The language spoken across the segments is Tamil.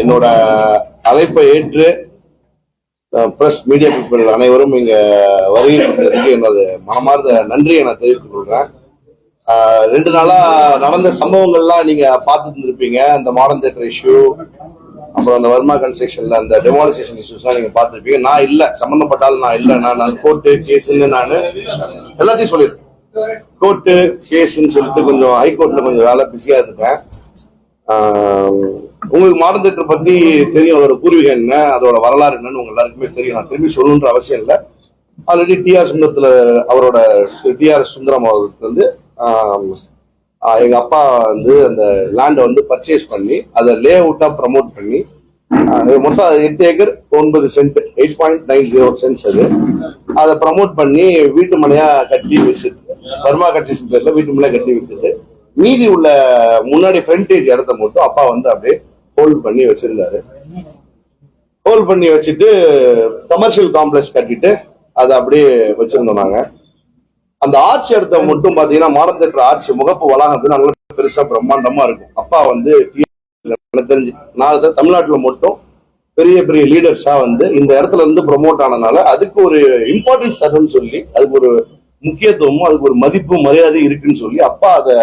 என்னோட அழைப்பை ஏற்று பிரஸ் மீடியா பீப்புள் அனைவரும் இங்க வருகிறதுக்கு எனது மனமார்ந்த நன்றியை நான் தெரிவித்துக் கொள்றேன். 2 நாளா நடந்த சம்பவங்கள்லாம் நீங்க பார்த்துட்டு இருப்பீங்க. அந்த மாடர்ன் தியேட்டர் இஷ்யூ, அப்புறம் அந்த வர்மா கன்ஸ்ட்ரக்ஷன்ல அந்த டெமாலிசேஷன் இஷ்யூஸ்லாம் நீங்க பார்த்துருப்பீங்க. நான் இல்ல, சம்பந்தப்பட்டாலும் நான் இல்ல. நான் கோர்ட்டு கேஸ்ன்னு நான் எல்லாத்தையும் சொல்லியிருக்கேன். கோர்ட்டு கேஸ்ன்னு சொல்லிட்டு கொஞ்சம் ஹைகோர்ட்ல கொஞ்சம் வேலை பிஸியா இருந்தேன். உங்களுக்கு மாடர்ன் தியேட்டர் பத்தி தெரியும், அதோட பூர்வீகம் என்ன, அதோட வரலாறு என்னன்னு உங்க எல்லாருக்குமே தெரியும். நான் திரும்பி சொல்லணுன்ற அவசியம் இல்லை. ஆல்ரெடி டிஆர் சுந்தரத்துல அவரோட டிஆர் சுந்தரம் அவர்களுக்கு வந்து எங்க அப்பா வந்து அந்த லேண்டை வந்து பர்ச்சேஸ் பண்ணி அதை லே அவுட்டா ப்ரமோட் பண்ணி மொத்தம் 8 ஏக்கர் 9 சென்ட் 8.90 சென்ட்ஸ் அதை ப்ரமோட் பண்ணி வீட்டு மனையா கட்டி வச்சுட்டு, வர்மா கன்ஸ்ட்ரக்ஷன் பேர்ல வீட்டு மனையா கட்டி வச்சுட்டு, மீதி உள்ள முன்னாடி ஃப்ரண்டேஜ் இடத்த மட்டும் அப்பா வந்து அப்படியே ஹோல்ட் பண்ணி வச்சிருந்தாரு. ஹோல்ட் பண்ணி வச்சுட்டு கமர்ஷியல் காம்ப்ளெக்ஸ் கட்டிட்டு அதை அப்படியே வச்சிருந்தோம். நாங்க அந்த ஆர்ச்சி இடத்த மட்டும் பாத்தீங்கன்னா மாடர்ன் தியேட்டர் ஆர்ச்சி முகப்பு வளாகம் நல்லா பெருசா பிரம்மாண்டமா இருக்கும். அப்பா வந்து தெரிஞ்சு தமிழ்நாட்டுல மட்டும் பெரிய பெரிய லீடர்ஸா வந்து இந்த இடத்துல இருந்து ப்ரொமோட் ஆனதுனால அதுக்கு ஒரு இம்பார்ட்டன்ஸ் தருன்னு சொல்லி, அதுக்கு ஒரு முக்கியத்துவமும் அதுக்கு ஒரு மதிப்பு மரியாதை இருக்குன்னு சொல்லி அப்பா அதை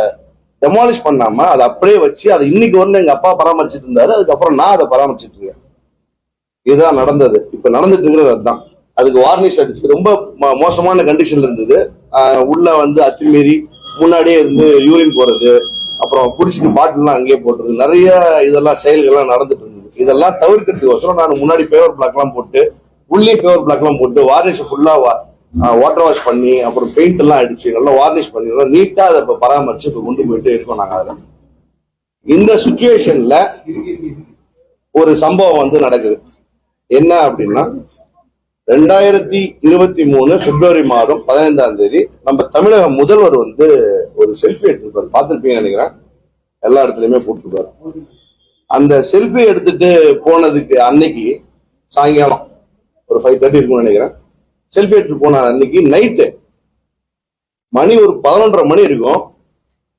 டெமாலிஷ் பண்ணாம அதை அப்படியே வச்சு அதை இன்னைக்கு வந்து எங்க அப்பா பராமரிச்சுட்டு இருந்தாரு. அதுக்கப்புறம் நான் அதை பராமரிச்சுட்டு இருக்கேன். இதுதான் நடந்தது. இப்ப நடந்துட்டு இருக்கிறது அதுதான். அதுக்கு வார்னிஷ் அடிச்சு ரொம்ப மோசமான கண்டிஷன்ல இருந்தது. உள்ள வந்து அத்துமீறி முன்னாடியே இருந்து யூரின் போறது, அப்புறம் குடிச்சிட்டு பாட்டில்லாம் அங்கேயே போட்டுறது, நிறைய இதெல்லாம் செயல்கள்லாம் நடந்துட்டு இருந்தது. இதெல்லாம் தவிர்க்கிறதுக்கோசரம் நான் முன்னாடி பேவர் பிளாக் எல்லாம் போட்டு, உள்ளே பேவர் பிளாக் எல்லாம் போட்டு வார்னிஷ் ஃபுல்லா வாட்டர் வாஷ் பண்ணி, அப்புறம் பெயிண்ட் எல்லாம் அடிச்சு நல்லா வார்னிஷ் பண்ணி நல்லா நீட்டா அதை இப்ப பராமரிச்சு இப்ப கொண்டு போயிட்டு இருக்கோம் நாங்க. அதுல இந்த சுச்சுவேஷன்ல ஒரு சம்பவம் வந்து நடக்குது. என்ன அப்படின்னா, 2023 பிப்ரவரி மாதம் 15ஆம் தேதி நம்ம தமிழக முதல்வர் வந்து ஒரு செல்ஃபி எடுத்துருப்பாரு. பார்த்துருப்பீங்க நினைக்கிறேன், எல்லா இடத்துலயுமே போட்டுருப்பாரு. அந்த செல்ஃபி எடுத்துட்டு போனதுக்கு அன்னைக்கு சாயங்காலம் ஒரு 5:30 இருக்கும்னு நினைக்கிறேன். செல்ஃபி எடுத்து போன அன்னைக்கு நைட்டு மணி ஒரு 11:30 மணி இருக்கும்.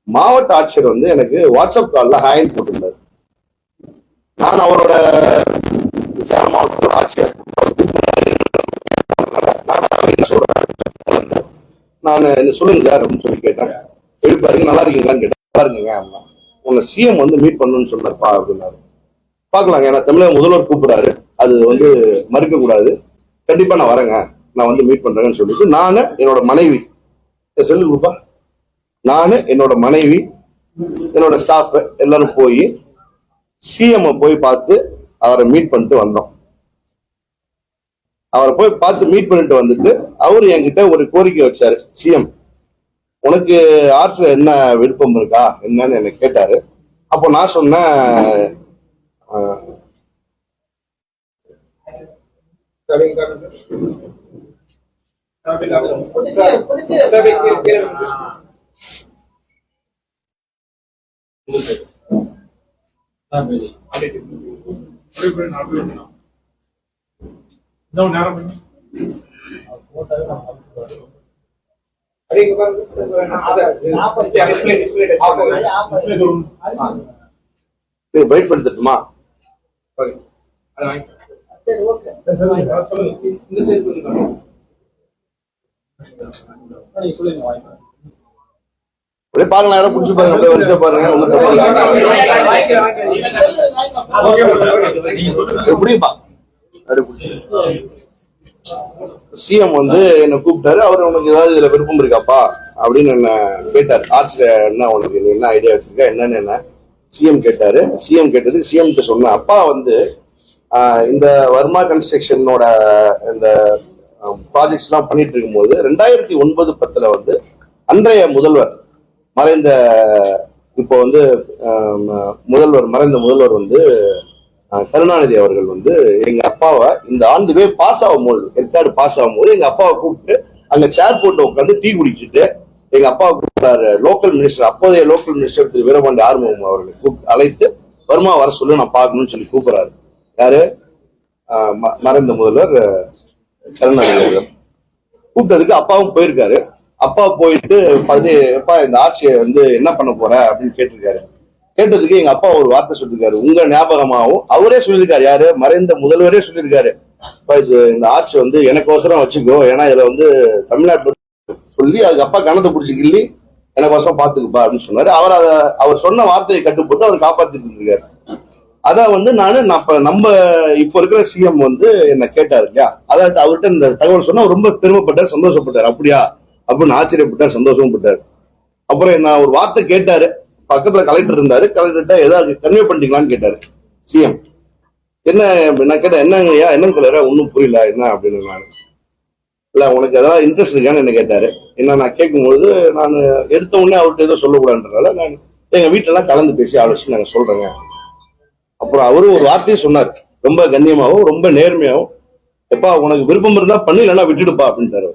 மாவட்ட ஆட்சியர் வந்து எனக்கு வாட்ஸ்அப் கால்ல ஹாய்னு போட்டிருந்தாரு. நான் அவரோட ஆட்சியர் நான் என்ன சொல்லுங்க சார் அப்படின்னு சொல்லி கேட்டேன். எடுப்பாருங்க, நல்லா இருக்கீங்களான்னு கேட்டேன். நல்லா இருக்கீங்க, உன்னை சிஎம் வந்து மீட் பண்ணணும்னு சொன்னார்ப்பா அப்படின்னாரு. பாக்கலாங்க, ஏன்னா தமிழக முதல்வர் கூப்பிடாரு, அது வந்து மறுக்க கூடாது, கண்டிப்பா நான் வரேங்க, நான் வந்து மீட் பண்றேன்னு சொல்லிட்டு நானு என்னோட மனைவி செல்லு கொடுப்பா, நானு என்னோட மனைவி என்னோட ஸ்டாஃப் எல்லாரும் போய் சிஎம் போய் பார்த்து அவரை மீட் பண்ணிட்டு வந்தோம். அவரை போய் பார்த்து மீட் பண்ணிட்டு வந்துட்டு அவரு என்கிட்ட ஒரு கோரிக்கை வச்சாரு. சிஎம், உனக்கு ஆர்ட்ஸ்ல என்ன விருப்பம் இருக்கா என்னன்னு எனக்கு கேட்டாரு. அப்போ நான் சொன்னேன், பயன்படுத்தட்டுமா? பாருங்க, யாரும் புடிச்சு பாருங்க, வரிசை பாருங்க. எப்படிப்பா சிஎம் வந்து என்ன கூப்பிட்டாரு. அவர் உனக்கு ஏதாவது இதுல விருப்பம் இருக்காப்பா அப்படின்னு என்ன கேட்டாரு. ஆர்ட்ஸ்ல என்ன உனக்கு என்ன ஐடியா வச்சிருக்கா என்னன்னு என்ன சிஎம் கேட்டாரு. சிஎம் கேட்டதுக்கு சிஎம் கிட்ட சொன்னேன், அப்பா வந்து இந்த வர்மா கன்ஸ்ட்ரக்ஷனோட இந்த ப்ராஜெக்ட்ஸ் எல்லாம் பண்ணிட்டு இருக்கும்போது 2009-10 வந்து அன்றைய முதல்வர் மறைந்த, இப்போ வந்து மறைந்த முதல்வர் வந்து கருணாநிதி அவர்கள் வந்து எங்க அப்பாவை இந்த ஆண்டுவே பாஸ் ஆகும்போது, ஏற்காடு பாஸ் ஆகும்போது எங்க அப்பாவை கூப்பிட்டு அங்க சேர் போட்டு உட்காந்து டீ குடிச்சுட்டு எங்க அப்பாவை கூப்பிட்டாரு. லோக்கல் மினிஸ்டர், அப்போதைய லோக்கல் மினிஸ்டர் திரு வீரபாண்டி ஆறுமுகம் அவர்களை கூப்பிட்டு அழைத்து வர்மா வர சொல்லி நான் பார்க்கணும்னு சொல்லி கூப்பிடுறாரு. யாரு? மறைந்த முதல்வர் கருணாநிதி அவர்கள். கூப்பிட்டதுக்கு அப்பாவும் போயிருக்காரு. அப்பா போயிட்டு அப்பா இந்த ஆட்சியை வந்து என்ன பண்ண போற அப்படின்னு கேட்டிருக்காரு. கேட்டதுக்கு எங்க அப்பா ஒரு வார்த்தை சொல்லியிருக்காரு, உங்க ஞாபகமாகவும் அவரே சொல்லியிருக்காரு, யாரு மறைந்த முதல்வரே சொல்லியிருக்காரு, இந்த ஆட்சி வந்து எனக்கோசரம் வச்சுக்கோ, ஏன்னா இதுல வந்து தமிழ்நாட்டுல சொல்லி அதுக்கு அப்பா கணத்தை பிடிச்சி கிள்ளி எனக்கோசரம் பாத்துக்குப்பா அப்படின்னு சொன்னாரு. அவர் சொன்ன வார்த்தையை கட்டுப்பட்டு அவர் காப்பாத்திட்டு இருக்காரு. அதான் வந்து நம்ம இப்ப இருக்கிற சிஎம் வந்து என்ன கேட்டாரு இல்லையா, அதாவது அவர்கிட்ட இந்த தகவல் சொன்னா ரொம்ப பெருமைப்பட்டார், சந்தோஷப்பட்டார். அப்படியா அப்படின்னு ஆச்சரியப்பட்டார், சந்தோஷப்பட்டார். அப்புறம் என்ன ஒரு வார்த்தை கேட்டாரு, பக்கத்துல கலெக்டர் இருந்தாரு, கலெக்டர்கிட்ட ஏதாவது கன்வே பண்ணிக்கலான்னு கேட்டாரு சிஎம். என்ன நான் கேட்டேன், என்னங்கய்யா என்னன்னு சொல்ல ஒன்னும் புரியல என்ன அப்படின்னு. நான் இல்ல உனக்கு ஏதாவது இன்ட்ரெஸ்ட் இருக்கான்னு என்ன கேட்டாரு. என்ன நான் கேட்கும்போது நான் எடுத்த உடனே அவர்கிட்ட ஏதோ சொல்லக்கூடாதுன்றதால நான் எங்க வீட்டுல எல்லாம் கலந்து பேசி ஆலோசனை நாங்க சொல்றேங்க. அப்புறம் அவரு ஒரு வார்த்தையும் சொன்னார், ரொம்ப கண்ணியமாவும் ரொம்ப நேர்மையாவும், எப்பா உனக்கு விருப்பம் இருந்தா பண்ணி இல்லைன்னா விட்டுடுப்பா அப்படின்ட்டாரு.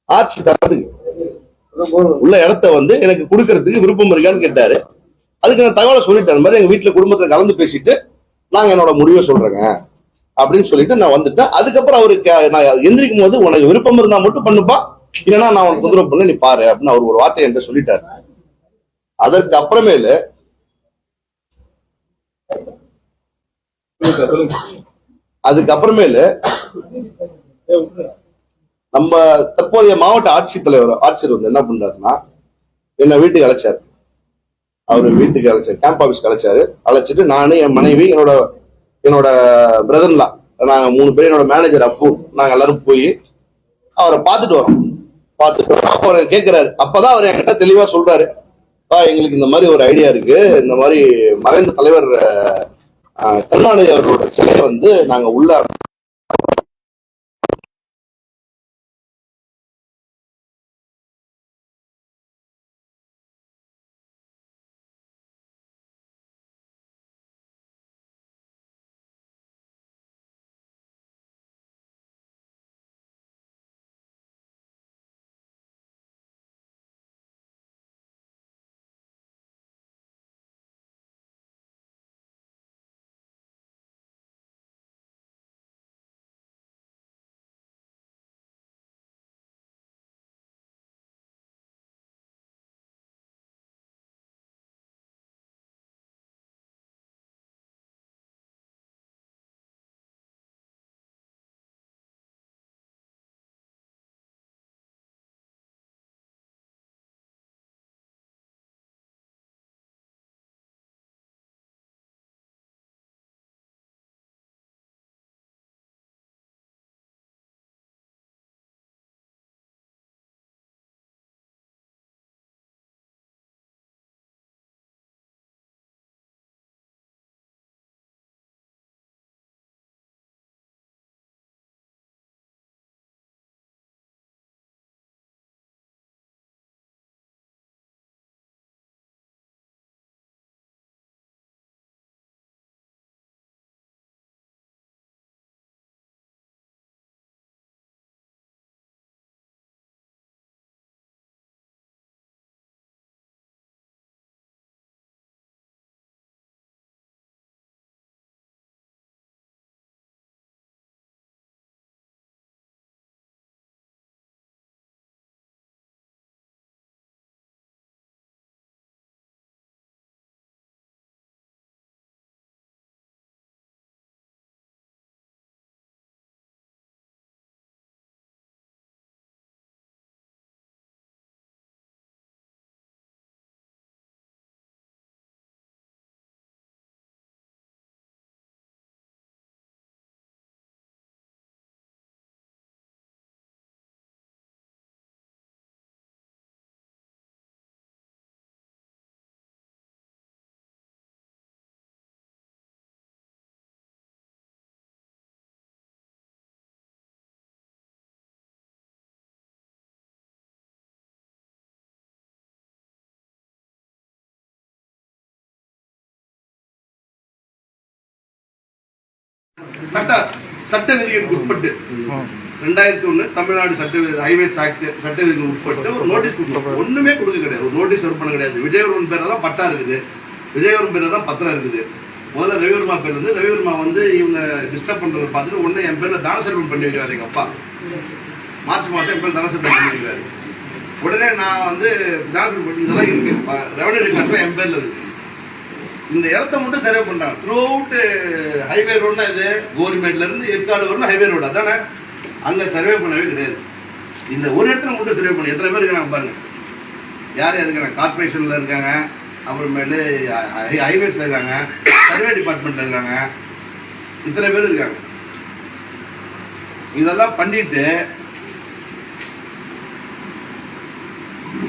ஆட்சி தரத்துக்கு உள்ள இடத்த வந்து எனக்கு கொடுக்கறதுக்கு விருப்பம் இருக்கான்னு கேட்டாரு. அதுக்கு நான் தகவலை சொல்லிட்டேன், அந்த மாதிரி எங்க வீட்டுல குடும்பத்துல கலந்து பேசிட்டு நாங்க என்னோட முடிவை சொல்றேங்க அப்படின்னு சொல்லிட்டு நான் வந்துட்டேன். அதுக்கப்புறம் அவருக்கு நான் எந்திரிக்கும் போது உனக்கு விருப்பம் இருந்தா மட்டும் பண்ணுப்பா, இல்லைன்னா நான் உனக்கு தொந்தரவு பண்ண நீ பாரு அப்படின்னு அவர் ஒரு வார்த்தை என்கிட்ட சொல்லிட்டாரு. அதற்கு அப்புறமேலு நம்ம தற்போதைய மாவட்ட ஆட்சியர் வந்து என்ன பண்றாருன்னா, என்ன வீட்டுக்கு அழைச்சாரு. அவரு வீட்டுக்கு அழைச்சாரு, கேம்ப் ஆபீஸ்க்கு அழைச்சாரு. அழைச்சிட்டு நானு, என் மனைவி, என்னோட பிரதர்லா, நாங்க 3 பேர், என்னோட மேனேஜர் அப்பு, நாங்க எல்லாரும் போய் அவரை பார்த்துட்டு வரோம். அவர் கேட்கிறாரு. அப்பதான் அவர் என்கிட்ட தெளிவா சொல்றாரு, எங்களுக்கு இந்த மாதிரி ஒரு ஐடியா இருக்கு, இந்த மாதிரி மறைந்த தலைவர் கருணாநிதி அவர்களோட சிலையை வந்து நாங்க உள்ள சட்ட விதிகளுக்கு உட்பட்டு 2001 தமிழ்நாடு ஹைவேஸ் ஆக்ட் சட்ட விதிகளுக்கு உட்பட்டு ஒரு நோட்டீஸ் கொடுக்கணும். ஒண்ணுமே கொடுக்க கிடையாது, ஒரு நோட்டீஸ் பண்ண கிடையாது. விஜயவர்மன் பேர்ல தான் பட்டா இருக்குது, விஜயவர்மன் பேர்ல தான் பத்திரம் இருக்குது. முதல்ல ரவிவர்மா பேர் இருந்து, ரவிவர்மா வந்து இவங்க டிஸ்டர்ப் பண்றதை பார்த்துட்டு ஒண்ணு என் பேர்ல தான செல்வம் பண்ணி வைக்கிறாரு. எங்க அப்பா மார்ச் மாசம் என் பேர் தான செல்வம் பண்ணி வைக்கிறாரு. உடனே நான் வந்து தான செல்வம் இதெல்லாம் இருக்கு, ரெவன்யூ ரெக்கார்ட்ஸ் என் பேர்ல இருக்கு. இந்த இடத்த மட்டும் சர்வே பண்றாங்க. த்ரூ அவுட் ஹைவே ரோடுனா இது கோரிமேட்ல இருந்து ஏற்காடு வரணும் ஹைவே ரோடு அதானே, அங்க சர்வே பண்ணவே கிடையாது. இந்த ஒரு இடத்துல மட்டும் சர்வே பண்ணி எத்தனை பேர் இருக்காங்க பாருங்க. யார் யார் இருக்காங்க? கார்பரேஷன்ல இருக்காங்க, அப்புறமேலு ஹைவேஸ்ல இருக்காங்க, சர்வே டிபார்ட்மெண்ட்ல இருக்காங்க, இத்தனை பேர் இருக்காங்க. இதெல்லாம் பண்ணிட்டு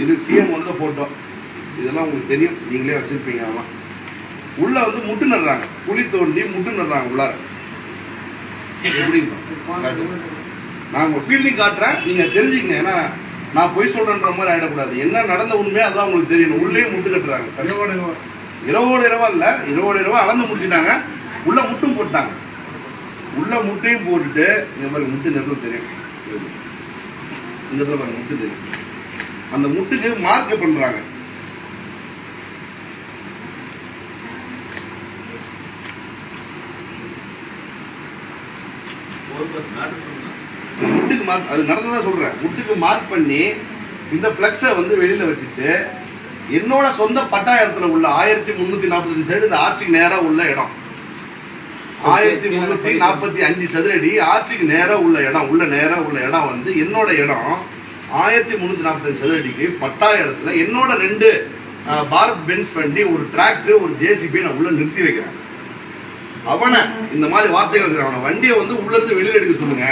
இது சிஎம் வந்த போட்டோ, இதெல்லாம் உங்களுக்கு தெரியும், நீங்களே வச்சிருப்பீங்க. அதெல்லாம் உள்ள வந்து முட்டு நடுறாங்க, குழி தோண்டி முட்டு நடுறாங்க உள்ளார. எப்படி நான் உங்க ஃபீல்டிங் காட்டுறேன், நீங்க தெரிஞ்சுக்கங்க. ஏன்னா நான் பொய் சொல்றேன்ற மாதிரி ஆயிடக்கூடாது. என்ன நடந்த உண்மையா அதான் உங்களுக்கு தெரியணும். உள்ளே முட்டு கட்டுறாங்க, இரவோடு இரவா இல்ல, இரவோடு இரவா அளந்து முடிச்சுட்டாங்க. உள்ள முட்டும் போட்டாங்க. உள்ள முட்டையும் போட்டுட்டு இந்த மாதிரி முட்டு நெருப்பு தெரியும், இந்த இடத்துல முட்டு தெரியும். அந்த முட்டுக்கு மார்க் பண்றாங்க. முட்டுக்கு மார்க், அது நடந்ததா சொல்றேன். முட்டுக்கு மார்க் பண்ணி இந்த பிளக்ஸை வந்து வெளியில வச்சுட்டு என்னோட சொந்த பட்டா இடத்துல உள்ள 1345 சைடு இந்த ஆட்சிக்கு நேரா உள்ள இடம், 1345 சதுர அடி ஆட்சிக்கு நேரா உள்ள இடம், உள்ள நேரா உள்ள இடம் வந்து என்னோட இடம். 1345 சதுர அடிக்கு பட்டா இடத்துல என்னோட 2 பாரத் பென்ஸ் வண்டி, ஒரு டிராக்டர், ஒரு ஜேசிபி நான் உள்ள நிறுத்தி வைக்கிறேன். அவனை இந்த மாதிரி வார்த்தைகள், அவனை வண்டியை வந்து உள்ள இருந்து வெளியில எடுக்க சொல்லுங்க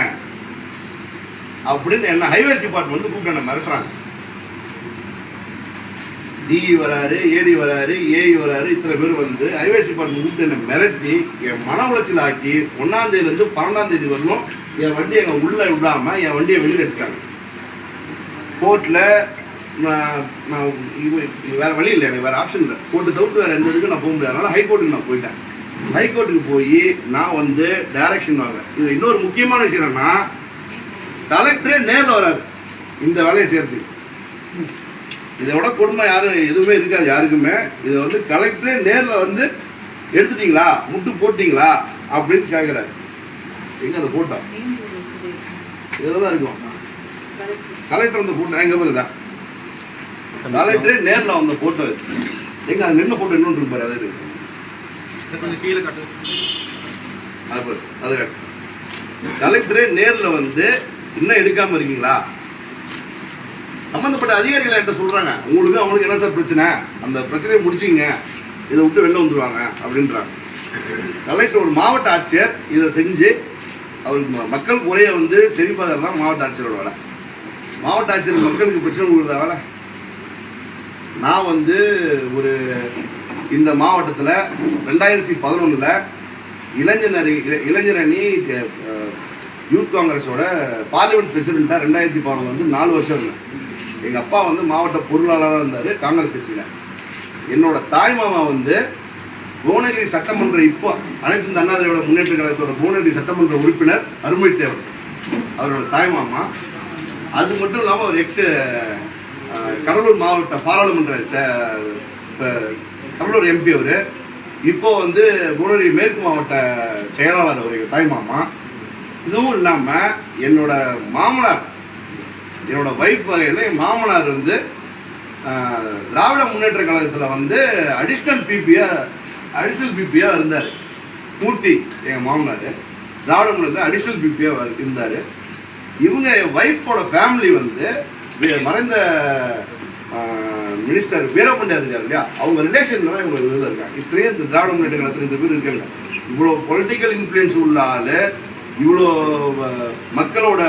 அப்படின்னு என்ன ஹைவேஸ் டிபார்ட்மெண்ட் கூப்பிட்டு என்ன மிரட்டுறாங்க. டிஇ வராரு, ஏடி வராரு, ஏஇ வராரு, இத்தனை பேர் வந்து ஹைவேஸ் டிபார்ட்மெண்ட் கூப்பிட்டு என்ன மிரட்டி என் மன உளைச்சல் ஆக்கி 1ஆம் தேதியிலிருந்து 12ஆம் தேதி வரலும் என் வண்டியை எங்க உள்ள விடாம என் வண்டியை வெளியில எடுத்தாங்க. கோர்ட்ல நான் வேற வழி இல்லை, எனக்கு வேற ஆப்ஷன் இல்லை. கோர்ட்டு தவிர்த்து வேற எந்த இதுக்கும் நான் போக முடியாது. அதனால ஹைகோர்ட்டுக்கு நான் போயிட்டேன். ஹைகோர்ட்டுக்கு போய் நான் வந்து டைரக்ஷன் வாங்குறேன். இது இன்னொரு முக்கியமான விஷயம் என்னன்னா, கலெக்டரே நேரில் வராது இந்த வேலையை செய்யறதுக்கு. இதை விட கொடுமை யாரும் எதுவுமே இருக்காது யாருக்குமே. இதை வந்து கலெக்டரே நேரில் வந்து எடுத்துட்டீங்களா, முட்டு போட்டீங்களா அப்படின்னு கேட்கிறாரு. எங்க அந்த போட்டோ இதெல்லாம் இருக்கும். கலெக்டர் வந்து போட்டோ எங்க வருதா, கலெக்டரே நேரில் வந்த போட்டோ எங்க அது நின்ன போட்டோ இன்னொன்று இருப்பாரு. அது கீழே காட்டு, அது கலெக்டரே நேரில் வந்து இன்னும் எடுக்காம இருக்கீங்களா, சம்பந்தப்பட்ட அதிகாரிகள் என்கிட்ட சொல்றாங்க, உங்களுக்கு அவங்களுக்கு என்ன சார் பிரச்சனை, அந்த பிரச்சனையை முடிச்சிங்க, இதை விட்டு வெளில வந்துருவாங்க அப்படின்றாங்க. கலெக்டர் ஒரு மாவட்ட ஆட்சியர் இதை செஞ்சு அவருக்கு மக்கள் குறைய வந்து சரி பார்க்கறது தான் மாவட்ட ஆட்சியரோட வேலை. மாவட்ட ஆட்சியர் மக்களுக்கு பிரச்சனை கொடுக்குறதா வேலை. நான் வந்து ஒரு இந்த மாவட்டத்தில் 2011 இளைஞர் அணி யூத் காங்கிரஸோட பார்லிமெண்ட் பிரசிடென்ட்டாக 2011 வந்து 4 வருஷம் இருந்தேன். எங்கள் அப்பா வந்து மாவட்ட பொருளாளராக இருந்தார் காங்கிரஸ் கட்சியில். என்னோட தாய் மாமா வந்து புவனகிரி சட்டமன்ற, இப்போ அனைத்து இந்திய அண்ணா திராவிட முன்னேற்ற கழகத்தோட புவனகிரி சட்டமன்ற உறுப்பினர் அருமைத்தேவர் அவரோட தாய் மாமா. அது மட்டும் இல்லாமல் ஒரு கடலூர் மாவட்ட பாராளுமன்ற கடலூர் எம்பி அவர். இப்போ வந்து புவனகிரி மேற்கு மாவட்ட செயலாளர் அவர் எங்கள் தாய் மாமா. இதுவும் இல்லாமல் என்னோட மாமனார், என்னோட ஒய்ஃப் வகையில் என் மாமனார் வந்து திராவிட முன்னேற்ற கழகத்தில் வந்து அடிஷனல் பிபியா இருந்தார். மூர்த்தி என் மாமனார் திராவிட முன்னேற்ற அடிஷனல் பிபியா இருந்தார். இவங்க என் ஒய்ஃபோட ஃபேமிலி வந்து மறைந்த மினிஸ்டர் வீரபாண்டியா இருக்காரு இல்லையா, அவங்க ரிலேஷன் தான் இவங்க இதில் இருக்காங்க. இத்தனையும் இந்த திராவிட முன்னேற்ற கழகத்தில் இந்த பேர் இருக்காங்க. இவ்வளோ பொலிட்டிக்கல் இன்ஃப்ளூயன்ஸ் உள்ள ஆள், இவ்வளோ மக்களோட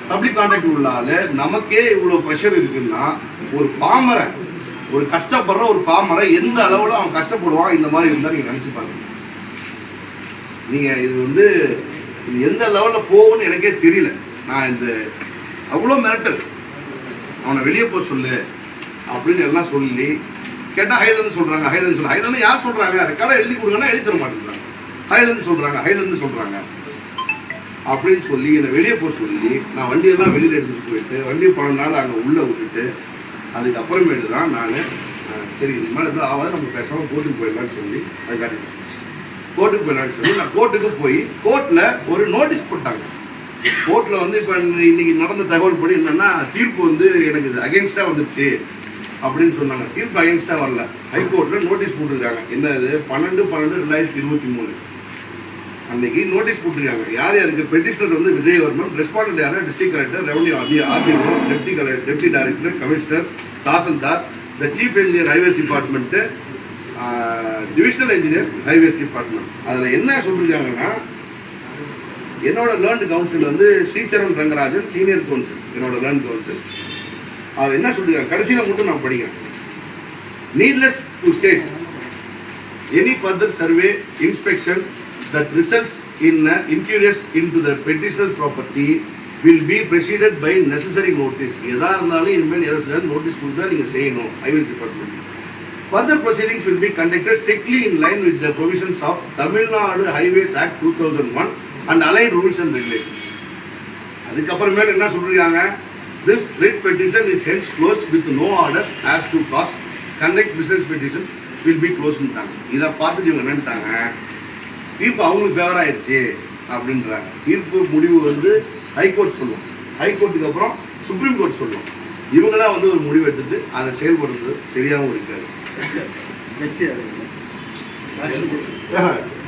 பப்ளிக் கான்டாக்ட் உள்ள ஆள், நமக்கே இவ்வளோ ப்ரெஷர் இருக்குன்னா ஒரு பாமரன், ஒரு கஷ்டப்படுற ஒரு பாமரன் எந்த அளவில் அவன் கஷ்டப்படுவான் இந்த மாதிரி இருந்தால் நீங்கள் நினச்சிப்பாங்க. நீங்கள் இது வந்து இது எந்த லெவலில் போகும்னு எனக்கே தெரியல. நான் இந்த அவ்வளோ மிரட்டல், அவனை வெளியே போக சொல்லு அப்படின்னு எல்லாம் சொல்லி கேட்டால் ஹைலேருந்து சொல்கிறாங்க, ஹைலேருந்து யார் சொல்கிறாங்க, ரெக்கார்டாக எழுதி கொடுங்கன்னா எழுதி தர மாட்டேங்கிறாங்க. ஹைலேருந்து சொல்கிறாங்க அப்படின்னு சொல்லி என்னை வெளியே போக சொல்லி நான் வண்டியெல்லாம் வெளியில் எடுத்துகிட்டு போயிட்டு வண்டியை 12 நாள் அங்கே உள்ளே விட்டுட்டு அதுக்கப்புறமேட்டு தான் நான் சரி இந்த மாதிரி எதுவும் ஆகாது, நம்ம பேசாமல் கோர்ட்டுக்கு போயிடலான்னு சொல்லி அதுக்காக கோர்ட்டுக்கு போயிடலான்னு சொல்லி நான் கோர்ட்டுக்கு போய் கோர்ட்டில் ஒரு நோட்டீஸ் போட்டாங்க. கோர்ட்டில் வந்து இப்போ இன்னைக்கு நடந்த தகவல் படி என்னென்னா, தீர்ப்பு வந்து எனக்கு அகென்ஸ்டாக வந்துருச்சு, அப்படின்னு சொன்னாங்க. தீர்ப்பு அகைன்ஸ்டா வரல. ஹைகோர்ட்ல நோட்டீஸ் போட்டிருக்காங்க. என்னது 12/12/2023 அன்னைக்கு நோட்டீஸ் போட்டிருக்காங்க. யார் யாருக்கு பெட்டிஷனர் வந்து விஜயவர்மன், ரெஸ்பாண்டன்ட் யாரா district collector, revenue RTO, deputy director, commissioner, tahsildar, the chief engineer highways department, divisional engineer highways department. அதில் என்ன சொல்லியிருக்காங்கன்னா, என்னோட லேர்ன்டு கவுன்சில் வந்து ஸ்ரீசரண் ரங்கராஜன் சீனியர் கவுன்சில், என்னோட லேர்ன்டு கவுன்சில். அது என்ன சொல்லியிருக்காங்க கடைசியில் மட்டும் நான் படிக்கிறேன். Needless to state any further survey inspection that results in incursions into the petitioner's property will be preceded by necessary notice. எதா இருந்தாலும் இனிமேல் எதாவது நோட்டீஸ் கொடுத்தா நீங்க செய்யணும். Highways department. Further proceedings will be conducted strictly in line with the provisions of Tamil Nadu Highways Act 2001 and allied rules and regulations. அதுக்கப்புறமேல என்ன சொல்றாங்க? This writ petition is hence closed with no orders as to cause conduct business petitions will be closed. இதை பார்த்துட்டு இவங்க என்னட்டாங்க, தீர்ப்பு அவங்களுக்கு ஃபேவர் ஆயிடுச்சு அப்படின்றாங்க. தீர்ப்பு முடிவு வந்து ஹைகோர்ட் சொல்லும். ஹைகோர்ட்டுக்கு அப்புறம் சுப்ரீம் கோர்ட் சொல்லும். இவங்களாம் வந்து ஒரு முடிவு எடுத்துட்டு அதை செயல்படுறது சரியாகவும் இருக்காது.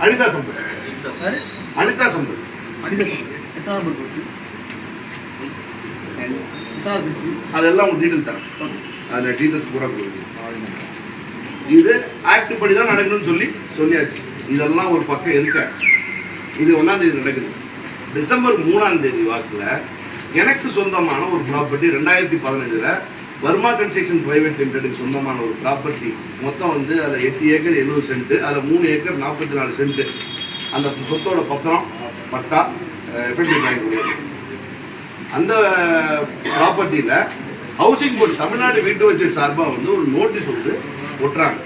அனிதா சம்பத் அதெல்லாம் உங்களுக்கு டீட்டெயில் தரேன். அதில் டீட்டெயில்ஸ் பூரா கொடுக்குது. இது ஆக்ட் படி தான் நடக்கணும்னு சொல்லியாச்சு. இதெல்லாம் ஒரு பக்கம் இருக்க. இது 1ஆம் தேதி நடக்குது. டிசம்பர் 3ஆம் தேதி வாக்கில் எனக்கு சொந்தமான ஒரு ப்ராப்பர்ட்டி 2015 வர்மா கன்ஸ்ட்ரக்ஷன் பிரைவேட் லிமிடெடுக்கு சொந்தமான ஒரு ப்ராப்பர்ட்டி மொத்தம் வந்து அதில் 8 ஏக்கர் 70 சென்ட், அதில் 3 ஏக்கர் 44 சென்ட். அந்த சொத்தோட பத்திரம் பட்டா எஃபெக்டிவ் வாங்கி அந்த ப்ராப்பர்ட்டியில் ஹவுசிங் போர்டு தமிழ்நாடு வீட்டு வச்சு சார்பாக வந்து ஒரு நோட்டீஸ் வந்து ஒட்டுறாங்க.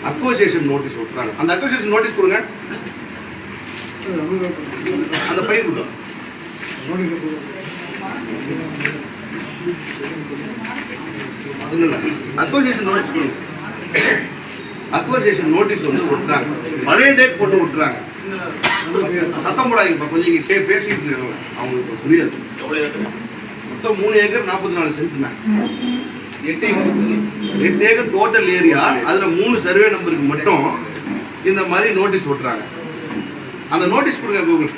Acquisition notice ஒட்டுறாங்க. அந்த அக்வசேஷன் நோட்டீஸ் கொடுங்க. அந்த பையன் கொடுங்க. அக்வசேஷன் நோட்டீஸ் கொடுங்க. அக்வசேஷன் நோட்டீஸ் வந்து ஒட்டுறாங்க. பழைய டேட் போட்டு ஒட்டுறாங்க. சத்தம் போடாதீங்க, கொஞ்சம் பேசிட்டு இருக்காங்க, அவங்களுக்கு புரியாது. மொத்தம் 3 acre 44 cent, 8 acre total area. அதுல 3 சர்வே நம்பருக்கு மட்டும் இந்த மாதிரி நோட்டீஸ் ஓட்டுறாங்க. அந்த நோட்டீஸ் கொடுங்க கூகுள்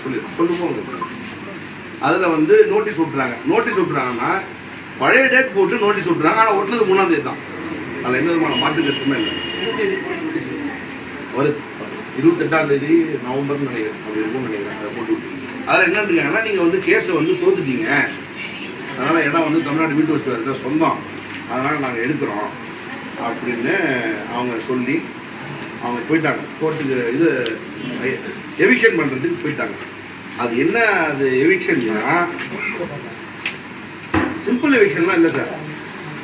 சொல்லுங்க. அதுல வந்து நோட்டீஸ் ஓட்டுறாங்க. நோட்டீஸ் ஓட்டுறாங்கன்னா பழைய டேட் போட்டு நோட்டீஸ் ஓட்டுறாங்க. ஆனா ஒட்டுனது 3ஆம் தேதி தான். அதுல எந்த விதமான மாற்று கருத்துமே இல்லை. ஒரு 28ஆம் தேதி நவம்பர்னு நினைக்கிறேன், அப்படி இருக்கும்னு நினைக்கிறேன். அதை போட்டு விட்டுருங்க. அதில் என்னன்னு இருக்காங்கன்னா, நீங்கள் வந்து கேஸை வந்து தோத்துட்டீங்க, அதனால் இடம் வந்து தமிழ்நாடு வீட்டு வசதி இருக்க சொந்தம், அதனால் நாங்கள் எடுக்கிறோம் அப்படின்னு அவங்க சொல்லி அவங்க போயிட்டாங்க கோர்ட்டுக்கு. இது எவிக்ஷன் பண்ணுறதுக்கு போயிட்டாங்க. அது என்ன, அது எவிக்ஷன்னா சிம்பிள் எவிக்ஷன்லாம் இல்லை சார்.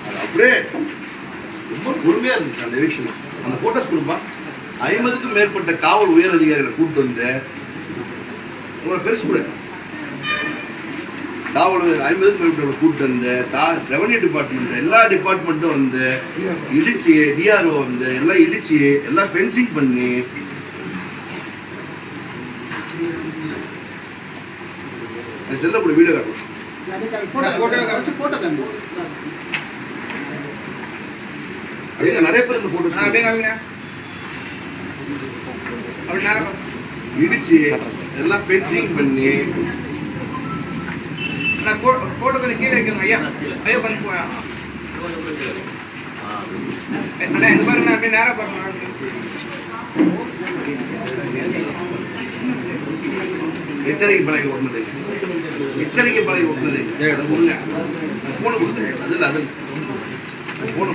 அது அப்படியே ரொம்ப பொறுமையாக இருந்துச்சு அந்த எவிக்ஷன். அந்த ஃபோட்டோஸ் கொடுப்பா. 50க்கும் மேற்பட்ட காவல் உயர் அதிகாரிகளை கூப்பிட்டு வந்து உங்களை பெருசு கூட காவல் 50க்கும் மேற்பட்ட கூப்பிட்டு வந்து ரெவன்யூ டிபார்ட்மெண்ட் எல்லா டிபார்ட்மெண்ட்டும் வந்து இடிச்சு, டிஆர்ஓ வந்து எல்லாம் இடிச்சு எல்லாம் ஃபென்சிங் பண்ணி செல்லக்கூடிய வீடியோ காட்டும். நிறைய பேர் இந்த போட்டோ இடிச்சு எல்லாம் ஃபென்சிங் பண்ணி போட்டோ கொஞ்சம் கீழே வைக்கணும். ஐயா ஐயா கொஞ்சம் அண்ணா எங்க பாருங்க, அப்படியே நேரம் பாருங்க. எச்சரிக்கை பலகை ஓட்டுனது, எச்சரிக்கை பலகை ஓட்டுனது அதை கொடுங்க. போனை கொடுத்து அதில் அது போன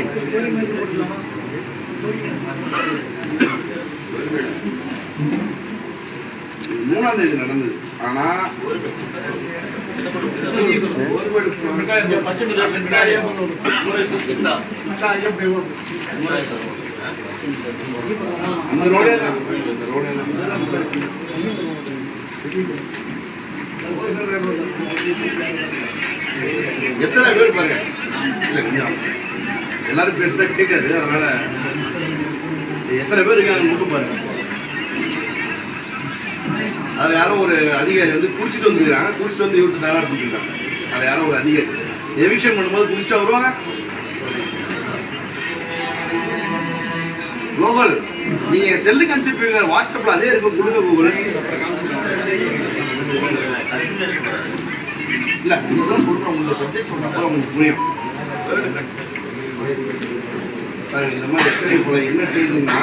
3ஆம் தேதி நடந்தது. ஆனா அந்த ரோடே தான், இந்த ரோடே தான். எத்தனை பேர் பாருங்க, இல்ல கொஞ்சம் எல்லாரும் பேசுறா கேட்காது, அதனால எத்தனை பேர் இருக்காங்க மட்டும் பாருங்க. அதுல யாரும் ஒரு அதிகாரி வந்து குடிச்சிட்டு வந்துருக்காங்க, குடிச்சிட்டு வந்து இவருக்கு தயாரா சொல்லிருக்காங்க. அதுல யாரும் ஒரு அதிகாரி எவிக்ஷன் பண்ணும்போது குடிச்சிட்டு வருவாங்க, கூகுள் நீங்க செல்லுக்கு அனுப்பிச்சுப்பீங்க, வாட்ஸ்அப்ல அதே இருக்கும், கொடுங்க கூகுள். இல்ல இதெல்லாம் சொல்றேன், உங்களுக்கு சப்ஜெக்ட் சொல்றப்ப உங்களுக்கு புரியும். இந்த மாதிரி எச்சரிக்கை போல என்ன செய்யுதுன்னா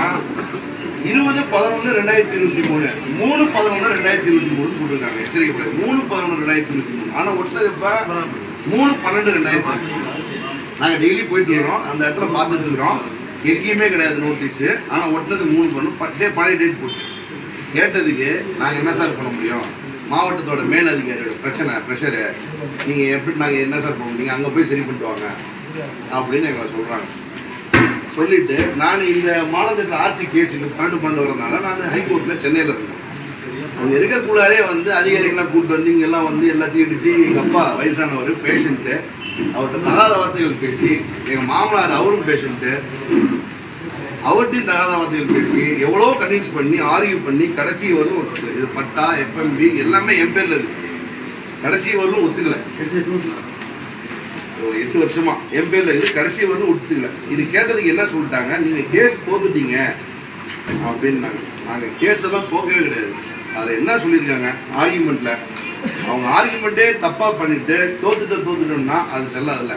20/11/2023 3/11/2023 போட்டிருக்காங்க எச்சரிக்கை போல 3/11/2023. ஆனா ஒட்டது இப்ப 3/12/2023. நாங்க டெய்லி போயிட்டு இருக்கோம், அந்த இடத்துல பார்த்துட்டு இருக்கிறோம், எங்கேயுமே கிடையாது நோட்டீஸ். ஆனா ஒட்டினது 3 பழைய டேட் போட்டு கேட்டதுக்கு நாங்க என்ன சார் பண்ண முடியும், மாவட்டத்தோட மேல் அதிகாரியோட ப்ரெஷரு, நீங்க எப்படி நாங்க என்ன சார் பண்ண முடியும், அங்க போய் சரி பண்ணிட்டு வாங்க அப்படின்னு எங்களை சொல்றாங்க. சொல்லிட்டு நான் இந்த மாநகர ஆட்சி கேஸுக்கு 12 வரதுனால நான் ஹைகோர்ட்ல சென்னையில் இருந்தேன். அவங்க இருக்கக்குள்ளாரே வந்து அதிகாரிகள்லாம் கூப்பிட்டு வந்து இங்கெல்லாம் வந்து எல்லாத்தையும் இடிச்சு, எங்க அப்பா வயசானவர் பேஷண்ட்டு, அவர்கிட்ட தகாத வார்த்தைகள் பேசி, எங்க மாமனார் அவரும் பேஷண்ட்டு, அவர்கிட்டையும் தகாத வார்த்தைகள் பேசி எவ்வளோ கன்வின்ஸ் பண்ணி ஆர்கியூ பண்ணி கடைசி வரலும் ஒத்துக்கல. இது பட்டா எஃப்எம்பி எல்லாமே என் பேர்ல இருக்கு, கடைசி வரலும் ஒத்துக்கல. 8 வருஷமா என் பேர்ல இருக்கு, கடைசி வரலும் ஒத்துக்கல. இது கேட்டதுக்கு என்ன சொல்லிட்டாங்க, நீங்க கேஸ் தோத்துட்டீங்க அப்படின்னாங்க. நாங்க கேஸ் எல்லாம் தோக்கவே கிடையாது. அதுல என்ன சொல்லியிருக்காங்க, ஆர்கியூமெண்ட்ல அவங்க ஆர்கியூமெண்ட்டே தப்பா பண்ணிட்டு தோத்துட்டோம்னா அது செல்லாதுல்ல.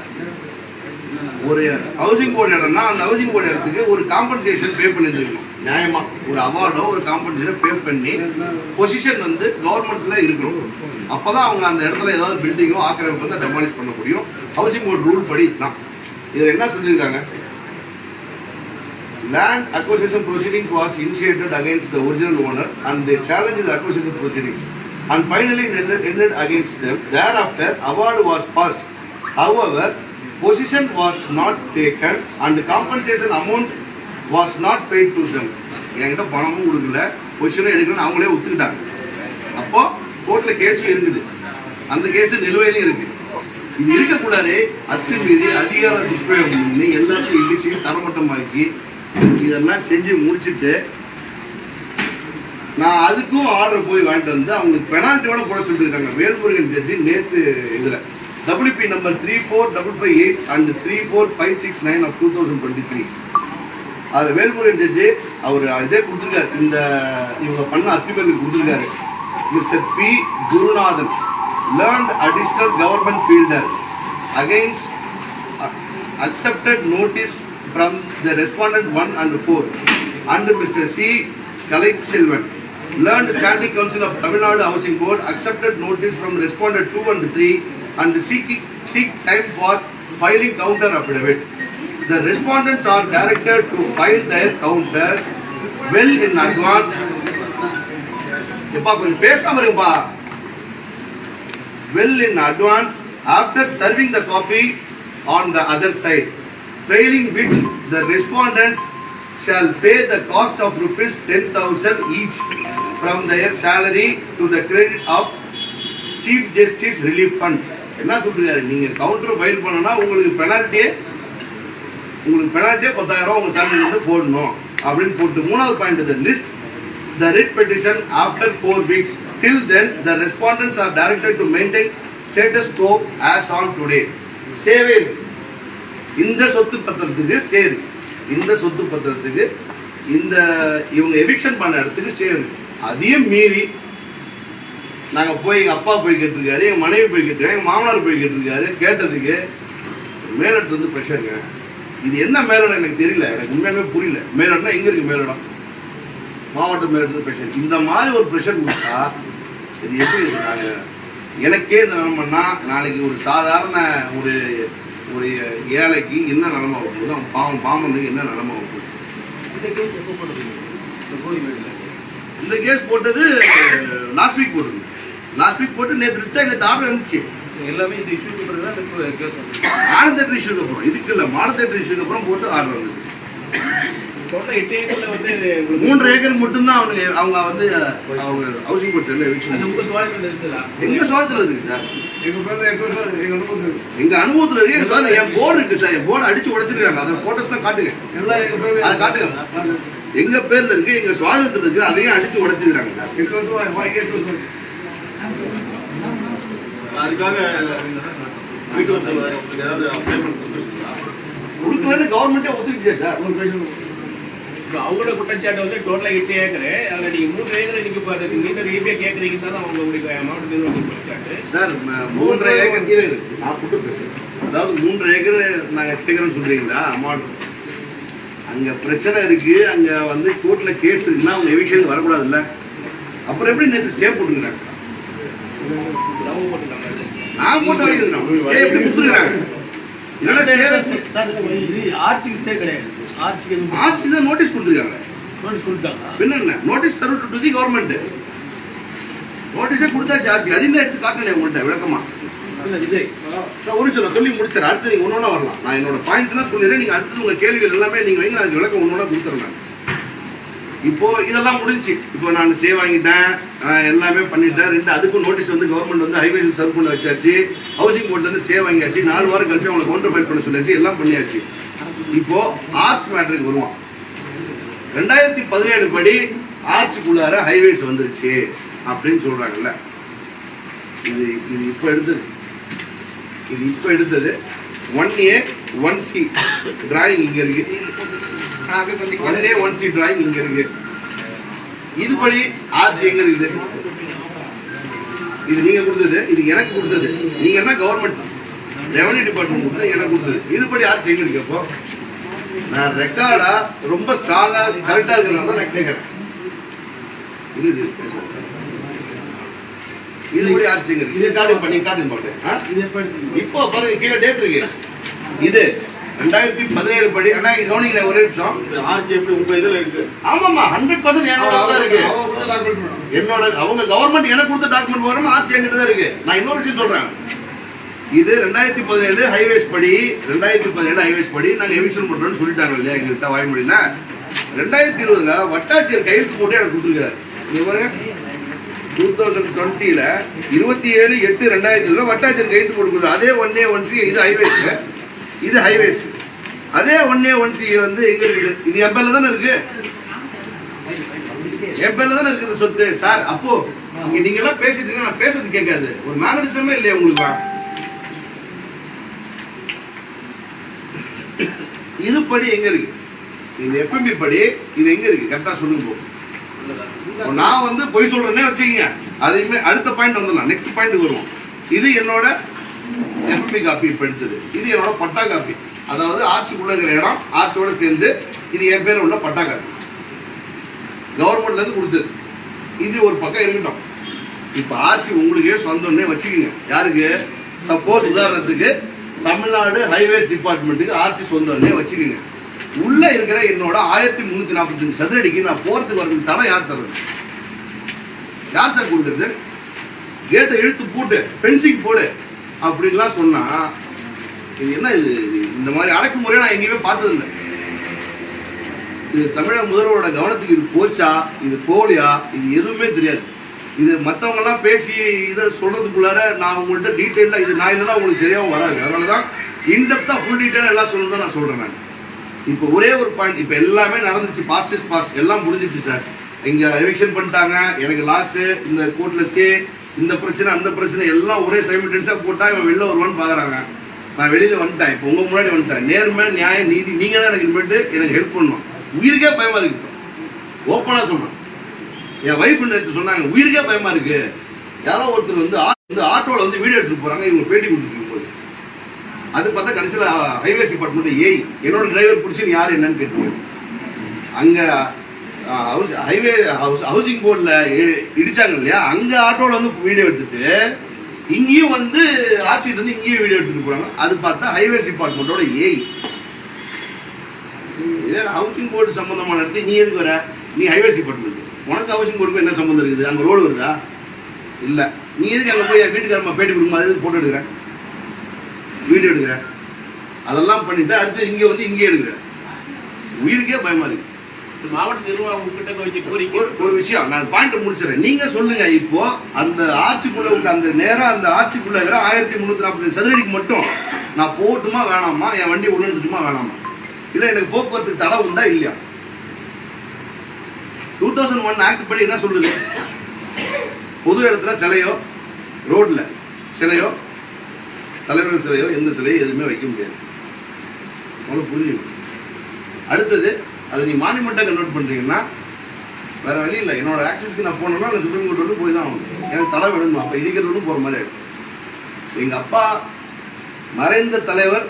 ஒரு ஹவுசிங் போர்டு இடம்னா அந்த ஹவுசிங் போர்டு இடத்துக்கு ஒரு காம்பன்சேஷன் பே பண்ணிருக்கணும், நியாயமா ஒரு அவார்டோ ஒரு காம்பன்சேஷன் பே பண்ணி பொசிஷன் வந்து கவர்மெண்ட்ல இருக்கணும். அப்பதான் அவங்க அந்த இடத்துல ஏதாவது பில்டிங்கோ ஆக்கிரமிப்பு வந்து டெமாலிஷ் பண்ண முடியும். ஹவுசிங் போர்டு ரூல் படி தான். இதுல என்ன சொல்லியிருக்காங்க, land acquisition proceedings was initiated against the original owner and they challenged the acquisition proceedings and finally ended against them. Thereafter award was passed. However, position was not taken and compensation amount was not paid to them. என்கிட்ட பணமும் கொடுக்கல, பொசிஷனும் எடுக்கணும், அவங்களே ஒத்துக்கிட்டாங்க. அப்போ கோர்ட்ல கேஸும் இருக்குது, அந்த கேஸ் நிலுவையிலும் இருக்கு. இது இருக்கக்கூடாது, அத்துமீறி அதிகார துஷ்பிரயோகம் பண்ணி எல்லாத்தையும் இடிச்சு தரமட்டமாக்கி இதெல்லாம் செஞ்சு முடிச்சுட்டு நான் அதுக்கும் ஆர்டர் போய் வாங்கிட்டு வந்து அவங்களுக்கு பெனால்ட்டியோட போட சொல்லியிருக்காங்க வேல்முருகன் ஜட்ஜி நேற்று. இதுல WP நம்பர் 34558 and 34569 of 2023. அதுல வேல்முருகன் ஜட்ஜி அவர் இதே கொடுத்துருக்காரு, இந்த இவங்க பண்ண அத்துமீறலுக்கு கொடுத்துருக்காரு. Mister P. Gurunathan learned additional government fielder against accepted notice from the respondent 1 and 4 and Mr. C. Kalaiselvan learned standing council of Tamil Nadu Housing Board accepted notice from respondent 2 and 3 and seek time for filing counter affidavit. The respondents are directed to file their counters well in advance. Well in advance after serving the copy on the other side, failing which the respondents shall pay the cost of rupees 10,000 each from their salary to the credit of Chief Justice Relief Fund. என்ன சொல்றாரு, நீங்க கவுண்டர் ஃபைல் பண்ணனா உங்களுக்கு பெனால்ட்டியே 10,000 உங்க salary வந்து போடணும் அப்படின்னு போட்டு. மூணாவது point, the list the writ petition after 4 weeks. Till then the respondents are directed to maintain status quo as on today. சேவை இந்த சொத்து பத்திரத்துக்கு ஸ்டே இருக்கு, இந்த சொத்து பத்திரத்துக்கு இந்த இவங்க எவிக்ஷன் பண்ண இடத்துக்கு ஸ்டே இருக்கு. அதையும் மீறி நாங்க போய் எங்க அப்பா போய் கேட்டிருக்காரு, எங்க மனைவி போய் கேட்டிருக்காரு, எங்க மாமனார் போய் கேட்டிருக்காரு. கேட்டதுக்கு மேலிடத்துல இருந்து ப்ரெஷருங்க. இது என்ன மேலிடம் எனக்கு தெரியல, எனக்கு உண்மையாலுமே புரியல. மேலிடம்னா எங்க இருக்கு மேலிடம், மாவட்ட மேலிடத்துல ப்ரெஷர். இந்த மாதிரி ஒரு ப்ரெஷர் கொடுத்தா இது எப்படி இருக்காங்க? எனக்கே இந்த நிலைமைன்னா நாளைக்கு ஒரு சாதாரண ஒரு ஏழைக்கு என்ன நிலைமை ஆகுது, அவன் பாமனுக்கு என்ன நிலைமை ஆகுது? இந்த கேஸ் போட்டது லாஸ்ட் வீக் போட்டது. லாஸ்ட் வீக் போட்டு நேற்று லிஸ்டா எங்களுக்கு ஆர்டர் இருந்துச்சு. எல்லாமே இந்த இஷ்யூக்கு அப்புறம் மாடல் இஷ்யூக்கு அப்புறம், இதுக்கு இல்லை, மாடல் இஷ்யூக்கு அப்புறம் போட்டு ஆர்டர் வந்தது. 8 ஏக்கர்ல வந்து 3 ஏக்கர் மட்டும்தான் அவங்க வந்து அவங்க ஹவுசிங் போர்ட் செல்ல எவிக்ஷன். எங்க சோழத்துல இருக்கு சார், எங்க அனுபவத்துல இருக்கு சார். என் போர்டு இருக்கு சார், என் போர்டு அடிச்சு உடைச்சிருக்காங்க. அதை போட்டோஸ் தான் காட்டுங்க, எல்லாம் எங்க பேர், அதை காட்டுங்க. எங்க பேர்ல இருக்கு, எங்க சுவாதத்துல இருக்கு, அதையும் அடிச்சு உடைச்சிருக்காங்க சார். அதுக்காக கொடுக்கலன்னு கவர்மெண்டே ஒத்துக்கிட்டே சார். அவங்களோட குற்றச்சாட்டு வந்து டோட்டலா 8 ஏக்கர், அதுல நீங்க 3 ஏக்கர் நீங்க மீட்டர் ஈபியா கேக்குறீங்கன்னு தான் அவங்களுடைய மாவட்ட நிர்வாகி குற்றச்சாட்டு சார். 3 ஏக்கர் நான் கூட்டு பேசுறேன். அதாவது 3 ஏக்கர் நாங்க கேட்கறோம்னு சொல்றீங்களா? அமௌண்ட் அங்க பிரச்சனை இருக்கு, அங்க வந்து கோர்ட்ல கேஸ் இருக்குன்னா அவங்க எவிக்ஷன் வரக்கூடாதுல்ல. அப்புறம் எப்படி நேற்று ஸ்டே போட்டுக்கிறாங்க? நான் போட்டு வாங்கிருக்கேன். ஸ்டே எப்படி கொடுத்துருக்காங்க? ஆட்சிக்கு ஸ்டே கிடையாது, ஆட்சிக்கு தான் நோட்டீஸ் கொடுத்துருக்காங்க. பின்ன notice serve to the government. நோட்டீஸே கொடுத்தாச்சு ஆட்சி. அதையும் எடுத்து காட்டினேன் உங்கள்கிட்ட விளக்கமா. ஒரு சொல்ல சொல்லி முடிச்சார். அடுத்து நீங்க ஒன்னொன்னா வரலாம். நான் என்னோட பாயிண்ட்ஸ் எல்லாம் சொல்லிடுறேன். நீங்க அடுத்தது உங்க கேள்விகள் எல்லாமே நீங்க வைங்க, அதுக்கு விளக்கம் ஒன்னொன்னா கொடுத்துறேன். இப்போ இதெல்லாம் முடிஞ்சு, இப்போ நான் ஸ்டே வாங்கிட்டேன், எல்லாமே பண்ணிட்டேன். அதுக்கும் நோட்டீஸ் வந்து கவர்மெண்ட் வந்து ஹைவேஸ் சர்வ் பண்ண வச்சாச்சு. ஹவுசிங் போர்ட்ல இருந்து ஸ்டே வாங்கியாச்சு. 4 வாரம் கழிச்சு அவங்களை கவுண்டர் ஃபைல் பண்ண சொல்லியாச்சு. எல்லாம் பண்ணியாச்சு. இப்போ ஆர்ட்ஸ் மேட்டருக்கு வருவான். 2017 படி ஆர்ட்ஸுக்குள்ளார ஹைவேஸ் வந்துருச்சு அப்படின்னு சொல்றாங்கல்ல. இது இப்ப எடுத்தது 1A 1C டிராயிங் இங்க இருக்கு. 1A 1C டிராயிங் இங்க இருக்கு. இதுபடி ஆர்ட்ஸ் எங்க இருக்குது? இது நீங்க கொடுத்தது, இது எனக்கு கொடுத்தது. நீங்க என்ன கவர்மெண்ட் ரெவன்யூ டிபார்ட்மெண்ட் கொடுத்தது, எனக்கு கொடுத்தது. இதுபடி ஆர்ட்ஸ் எங்க இருக்கு? அப்போ நான் ரெக்கார்டா ரொம்ப ஸ்ட்ராங்கா கரெக்டா இருக்கிறதா நான் கேட்கறேன். இதுபடி ஆர்ட்ஸ் எங்க இருக்கு? இது காட்டுன்னு போட்டேன். இப்போ பாருங்க, கீழே டேட் இருக்கு. இது 2017 படி. அண்ணா கவனிங்க ஒரே நிமிஷம். ஆர்ட்ஸ் எப்படி உங்க இதுல இருக்கு? ஆமாமா, 100% என்னோட இருக்கு. என்னோட அவங்க கவர்மெண்ட் எனக்கு கொடுத்த டாக்குமெண்ட் வரும். ஆர்ட்ஸ் என்கிட்ட தான் இருக்கு. நான் இன்னொரு விஷயம் சொல்றேன். இது 2017 ஹைவேஸ் படி. 2017 ஹைவேஸ் படி நாங்க எவிக்ஷன் பண்றோம்னு சொல்லிட்டாங்க இல்லையா எங்ககிட்ட வாய்மொழியில. 2020 வட்டாட்சியர் கையெழுத்து போட்டு எனக்கு கொடுத்துருக்காரு. நீங்க பாருங்க, 2020 27/8/2020 வட்டாட்சியர் கையெழுத்து போட்டு அதே 1A 1C. இது ஹைவேஸ், இது ஹைவேஸ். அதே 1A 1C வந்து எங்க இருக்குது? இது என் பேர்ல தானே இருக்கு. என் பேர்ல தானே இருக்குது சொத்து சார். அப்போ நீங்க எல்லாம் பேசிட்டு நான் பேசுறது கேட்காது. ஒரு மேனரிசமே இல்லையா உங்களுக்கு? இது படி எங்க இருக்கு? இந்த எஃப்எம்பி படி இது எங்க இருக்கு? கரெக்டா சொல்லுங்க. நான் வந்து பொய் சொல்றேன்னே வச்சுக்கீங்க. அதையுமே அடுத்த பாயிண்ட் வந்துடலாம். நெக்ஸ்ட் பாயிண்ட் வருவோம். இது என்னோட எஃப்எம்பி காப்பி இப்ப எடுத்தது. இது என்னோட பட்டா காப்பி. அதாவது ஆட்சிக்குள்ள இருக்கிற இடம் ஆட்சியோட சேர்ந்து இது என் பேர் உள்ள பட்டா காப்பி கவர்மெண்ட்ல இருந்து கொடுத்தது. இது ஒரு பக்கம் இருக்கட்டும். இப்ப ஆட்சி உங்களுக்கே சொந்தம்னே வச்சுக்கோங்க. யாருக்கு? சப்போஸ் உதாரணத்துக்கு தமிழ்நாடு ஹைவேஸ் டிபார்ட்மெண்ட்டுக்கு ஆட்சி சொந்தம்னே வச்சுக்கோங்க. உள்ள இருக்கிற என்னோட 1345 சதுரடிக்கு நான் போறதுக்கு வரதுக்கு தடை யார் தர்றது? யார் சார் கொடுக்குறது? கேட்டை இழுத்து போட்டு ஃபென்சிங் போடு அப்படின்லாம் சொன்னா இது என்ன? இது இந்த மாதிரி அடக்குமுறையை நான் எங்கேயுமே பார்த்தது இல்லை. இது தமிழக முதல்வரோட கவனத்துக்கு இது போச்சா, இது போலியா, இது எதுவுமே தெரியாது. இது மற்றவங்க எல்லாம் பேசி இதை சொல்றதுக்குள்ளார நான் உங்கள்கிட்ட டீட்டெயிலாக இது நான் இல்லைன்னா உங்களுக்கு சரியாகவும் வராது. அதனாலதான் இன்டெப்தா ஃபுல் டீட்டெயிலாக எல்லாம் சொல்லணும் தான் நான் சொல்றேன். நான் இப்போ ஒரே ஒரு பாயிண்ட், இப்போ எல்லாமே நடந்துச்சு. பாஸ்ட் இஸ் பாஸ்ட், எல்லாம் முடிஞ்சிச்சு சார். இங்க எவிக்ஷன் பண்ணிட்டாங்க, எனக்கு லாஸ், இந்த கோர்ட்ல ஸ்டே, இந்த பிரச்சனை அந்த பிரச்சனை எல்லாம் ஒரே சைமல்டேனியஸா போட்டா இவன் வெளில வருவான்னு பாக்குறாங்க. நான் வெளியில வந்துட்டேன். இப்போ உங்க முன்னாடி வந்துட்டேன். நேர்மை நியாயம் நீதி நீங்க தான் எனக்கு இனிமேட்டு எனக்கு ஹெல்ப் பண்ணணும். உயிருக்கே பயமா இருக்கு. ஓப்பனா சொல்றேன். என் வைஃப் நேற்று சொன்னாங்க உயிருக்கே பயமா இருக்கு. யாரோ ஒருத்தர் வந்து ஆட்டோல வந்து வீடியோ எடுத்துட்டு போறாங்க, இவங்க பேட்டி கொடுத்துட்டு போது. அது பார்த்தா கடைசியில் ஹைவேஸ் டிபார்ட்மெண்ட் என்னோட டிரைவர் பிடிச்சி யாரு என்னன்னு கேட்டு அங்க ஹைவே ஹவுசிங் போர்ட்ல இடிச்சாங்க இல்லையா, அங்க ஆட்டோல வந்து வீடியோ எடுத்துட்டு இங்கேயும் வந்து ஆட்சிட்டு வந்து இங்கேயும் வீடியோ எடுத்துட்டு போறாங்க. அது பார்த்தா ஹைவேஸ் டிபார்ட்மெண்டோட இதே ஹவுசிங் போர்டு சம்பந்தமான இடத்துல நீ எதுக்கு வர? நீ ஹைவேஸ் டிபார்ட்மெண்ட், உனக்கு ஹவுசிங் போர்டுக்கும் என்ன சம்பந்தம் இருக்குது? அங்க ரோடு வருதா? இல்ல. நீ எதுக்கு அங்க போய் வீட்டுக்காரமா பேட்டி கொடுக்கும் அது போட்டோ எடுக்கிறேன், வீடியோ எடுக்கிறேன், அதெல்லாம் பண்ணிட்டு அடுத்து இங்க வந்து இங்கே எடுக்கிறேன். உயிருக்கே பயமா இருக்கு. மாவட்ட நிர்வாகம் ஒரு விஷயம் நான் பாயிண்ட் முடிச்சிடறேன். நீங்க சொல்லுங்க. இப்போ அந்த ஆட்சிக்குள்ள உள்ள அந்த நேரம் அந்த ஆட்சிக்குள்ள இருக்கிற 1345 சதுரடிக்கு மட்டும் நான் போட்டுமா வேணாமா? என் வண்டி உள்ள வேணாமா? இல்ல எனக்கு போக்குவரத்துக்கு தடை உண்டா இல்லையா? 2001 ஆக்ட் படி என்ன சொல்லுது? பொது இடத்துல சிலையோ, ரோட்ல சிலையோ, தலைவர்கள் சிலையோ, எந்த சிலையோ எதுவுமே வைக்க முடியாது. புரியும். அடுத்தது அதை நீ மானிமெண்ட்டாக கன்வெர்ட் பண்ணுறீங்கன்னா வேற வழி இல்லை. என்னோட ஆக்சஸ்க்கு நான் போனேன்னா நான் சுப்ரீம் கோர்ட் வந்து போய் தான் ஆகணும். எனக்கு தடை விடணும். அப்போ இடிக்கிறதுன்னு போகிற மாதிரி ஆகிடும். எங்கள் அப்பா மறைந்த தலைவர்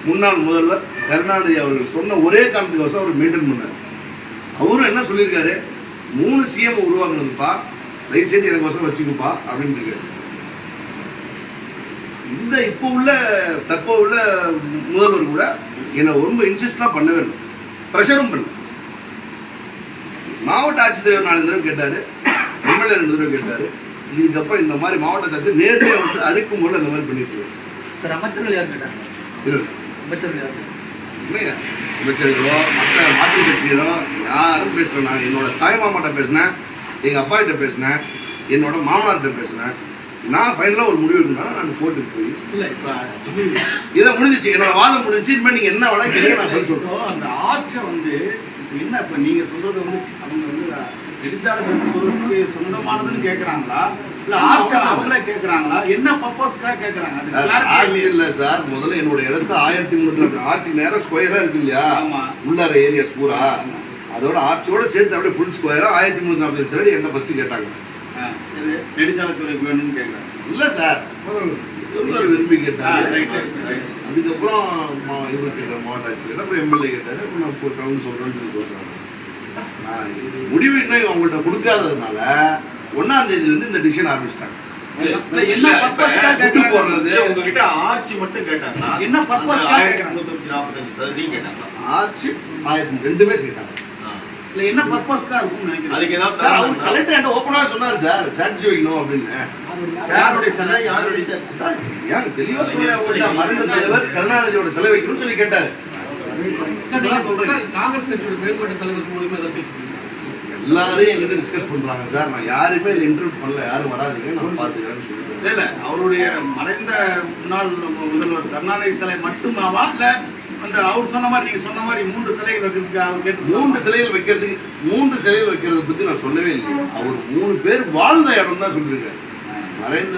முன்னாள் முதல்வர் கருணாநிதி அவர்கள் சொன்ன ஒரே காரணத்துக்கோசம் அவர் மெயின்டைன் பண்ணார். அவரும் என்ன சொல்லியிருக்காரு, 3 CM உருவாக்குனதுப்பா, தயவுசெய்து எனக்கு வசம் வச்சுக்குப்பா அப்படின்னு இருக்காரு. இந்த இப்போ உள்ள தற்போது உள்ள முதல்வர் கூட என்னை ரொம்ப இன்சிஸ்ட்லாம் பண்ணவே இல்லை, ப்ரெஷரும் பண்ணல. மாவட்ட ஆட்சித்தலைவர் 4 தடவை கேட்டாரு, எம்எல்ஏ 2 தடவை கேட்டாரு. இதுக்கப்புறம் இந்த மாதிரி மாவட்ட கருத்து நேரடியாக வந்து அழைக்கும் போது அந்த மாதிரி பண்ணிட்டு இருக்காரு. சார் அமைச்சர்கள் யார் கேட்டாங்க? இல்லை அமைச்சர்கள் யார்? இல்லையா, அமைச்சர்களோ மற்ற மாற்று கட்சிகளோ யாரும் பேசுகிறேன். நான் என்னோட தாய்மாமாட்ட பேசினேன், எங்கள் அப்பா கிட்ட பேசினேன், என்னோட மாமனார்கிட்ட பேசினேன். நான் ஃபைனலாக ஒரு முடிவு இருந்தாலும் நான் கோர்ட்டுக்கு போய் இல்லை இப்போ இதை முடிஞ்சிச்சு, என்னோட வாதம் முடிஞ்சிச்சு. இனிமேல் நீங்கள் என்ன வேணா கேட்க நான் பதில் சொல்கிறோம். அந்த ஆட்சை வந்து என்ன இப்போ நீங்கள் சொல்றது வந்து அவங்க வந்து எதிர்த்தாளர்களுக்கு சொந்தமானதுன்னு கேட்குறாங்களா இல்லை ஆட்சி அவங்களே கேட்குறாங்களா? என்ன பர்பஸ்க்காக கேட்குறாங்க? ஆட்சி இல்லை சார். முதல்ல என்னோட இடத்த 1300 ஆட்சி நேரம் ஸ்கொயரா இருக்கு இல்லையா, உள்ளார ஏரியாஸ் பூரா, அதோட ஆட்சியோட சேர்த்து அப்படியே ஃபுல் ஸ்கொயரா 1340 சரடி என்ன ஃபர்ஸ்ட் கேட்டாங்க. நெடுஞ்சாலைத்துறைக்கு வேணும்னு கேட்குறாங்க. இல்லை சார், விரும்பி கேட்டாங்க. அதுக்கப்புறம் இவர் கேட்டார், மாவட்ட ஆட்சியர், அப்புறம் எம்எல்ஏ கேட்டாரு, அப்புறம் நான் டவுன் சொல்றேன்னு சொல்லி சொல்றாங்க. முடிவு இன்னும் அவங்கள்ட்ட கொடுக்காததுனால 1ஆம் தேதியிலிருந்து இந்த டிசிஷன் ஆரம்பிச்சிட்டாங்க. என்ன பர்பஸ்க்காக கேட்குறாங்க? போடுறது உங்ககிட்ட ஆட்சி மட்டும் கேட்டாங்களா? என்ன பர்பஸ்க்காக கேட்குறாங்க? 345 கேட்டாங்களா? ஆட்சி 1002 கேட்டாங்க. இல்லை என்ன பர்பஸ்க்காக இருக்கும்னு நினைக்கிறேன். அதுக்கு ஏதாவது சார் அவர் கலெக்டர் என்கிட்ட ஓப்பனாக சொன்னார் சார், சாட்சி வைக்கணும் அப்படின்னு. யாருடைய சிலை? யாருடைய சிலை? ஏன் தெளிவாக சொல்லுங்க, மறைந்த தலைவர் கருணாநிதியோட சிலை வைக்கணும்னு சொல்லி கேட்டார். காங்கிரஸ் கட்சியோட மேம்பட்ட தலைவருக்கு மூலமா எதாவது பேசுறீங்க? எல்லாரும் என்கிட்ட டிஸ்கஸ் பண்றாங்க சார். நான் யாருமே இன்டர்வியூ பண்ணல, யாரும் வராதீங்க, நான் பார்த்துக்கிறேன்னு சொல்லிட்டேன். இல்ல அவருடைய மறைந்த முன்னாள் முதல்வர் கருணாநிதி சிலை மட்டுமாவா இல்ல அந்த அவர் சொன்ன மாதிரி நீங்க சொன்ன மாதிரி 3 சிலைகள் வைக்கிறதுக்கு அவர் கேட்டு 3 சிலைகள் வைக்கிறதுக்கு 3 சிலைகள் வைக்கிறத பத்தி நான் சொல்லவே இல்லை. அவர் 3 பேர் வாழ்ந்த இடம் தான் சொல்லியிருக்காரு. மறைந்த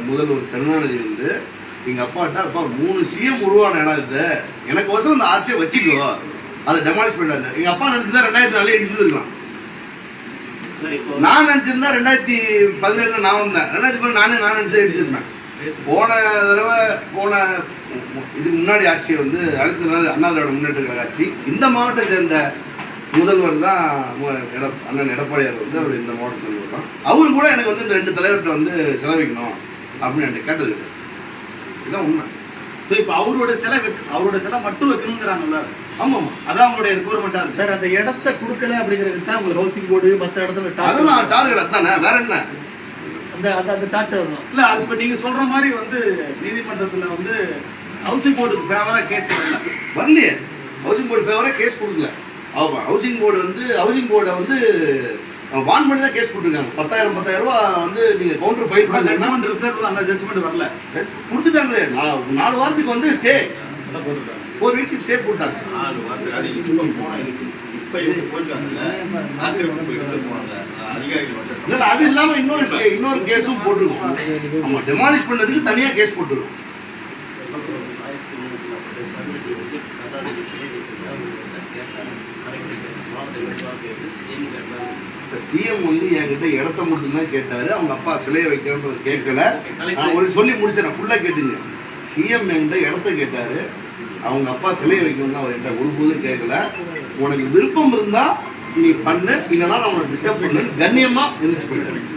முதல்வர் கருணாநிதி வந்து எங்க அப்பாட்ட, அப்பா 3 CM உருவான இடம் இது, எனக்கு வருஷம் அந்த ஆட்சியை வச்சுக்கோ, அதை டெமாலிஷ் பண்ணாரு. எங்க அப்பா நினைச்சுதான் 2004 இடிச்சிருக்கலாம். நான் நினைச்சிருந்தா 2017 நான் வந்தேன், 2017 நான் நினைச்சதை இடிச்சிருந்தேன். போன தடவை இதுக்கு முன்னாடி ஆட்சியை வந்து அடுத்த நாள் அண்ணா திராவிட முன்னேற்ற கழக ஆட்சி, இந்த மாவட்டத்தை சேர்ந்த முதல்வர் தான் அண்ணன் எடப்பாடியார் வந்து அவர் இந்த மாவட்டம் சேர்ந்தவர் தான். அவரு கூட எனக்கு வந்து இந்த 2 தலைவர்கிட்ட வந்து செலவிக்கணும் அப்படின்னு என்கிட்ட கேட்டது. இதுதான் உண்மை. சோ இப்ப அவரோட சிலை மட்டும் வைக்கணுங்கிறாங்கல்ல? ஆமா, அதான் அவங்களுடைய ரெக்குவயர்மெண்டா இருக்கு சார். அந்த இடத்த கொடுக்கல அப்படிங்கிறது தான் உங்களுக்கு ஹவுசிங் போர்டு மற்ற இடத்துல அதெல்லாம் டார்கெட் அதானே, வேற என்ன அந்த டார்ச்சர் தான். இல்ல அது இப்ப நீங்க சொல்ற மாதிரி வந்து நீதிமன்றத்துல வந்து ஹவுசிங் போர்டுக்கு ஃபேவரா கேஸ் வரலையே. ஹவுசிங் போர்டு ஃபேவரா கேஸ் கொடுக்கல. ஹவுசிங் போர்டை வந்து வான் பண்ணி தான் கேஸ் போட்டுருக்காங்க. 10,000 ரூபாய் வந்து நீங்க கவுண்டர் ஃபைல் ஜட்ஜ்மெண்ட் ரிசர்வ் அந்த ஜட்ஜ்மெண்ட் வரல, கொடுத்துட்டாங்களே. 4 வாரத்துக்கு வந்து ஸ்டே, 4 வீக்ஸுக்கு ஸ்டே போட்டாங்க. 4 வாரத்துக்கு இப்ப இவங்க போயிருக்காங்கல்ல, அதிகாரிகள் அது இல்லாம இன்னொரு கேஸும் போட்டுருக்கோம். ஆமா, டெமாலிஷ் பண்ணதுக்கு தனியா கேஸ் போட்டுருக்கோம். சிஎம் வந்து என்கிட்ட இடத்த மட்டும்தான் கேட்டாரு, அவங்க அப்பா சிலையை வைக்கிறன்றது கேட்கல. நான் ஒரு சொல்லி முடிச்சேன், ஃபுல்லா கேட்டுங்க. சிஎம் என்கிட்ட இடத்த கேட்டாரு, அவங்க அப்பா சிலையை வைக்கணும் அவர் என்கிட்ட ஒருபோதும் கேட்கல. உனக்கு விருப்பம் இருந்தா நீ பண்ணு, இல்லைன்னா நான் உனக்கு டிஸ்டர்ப் பண்ணு, கண்ணியமா இருந்துச்சு போயிட்டு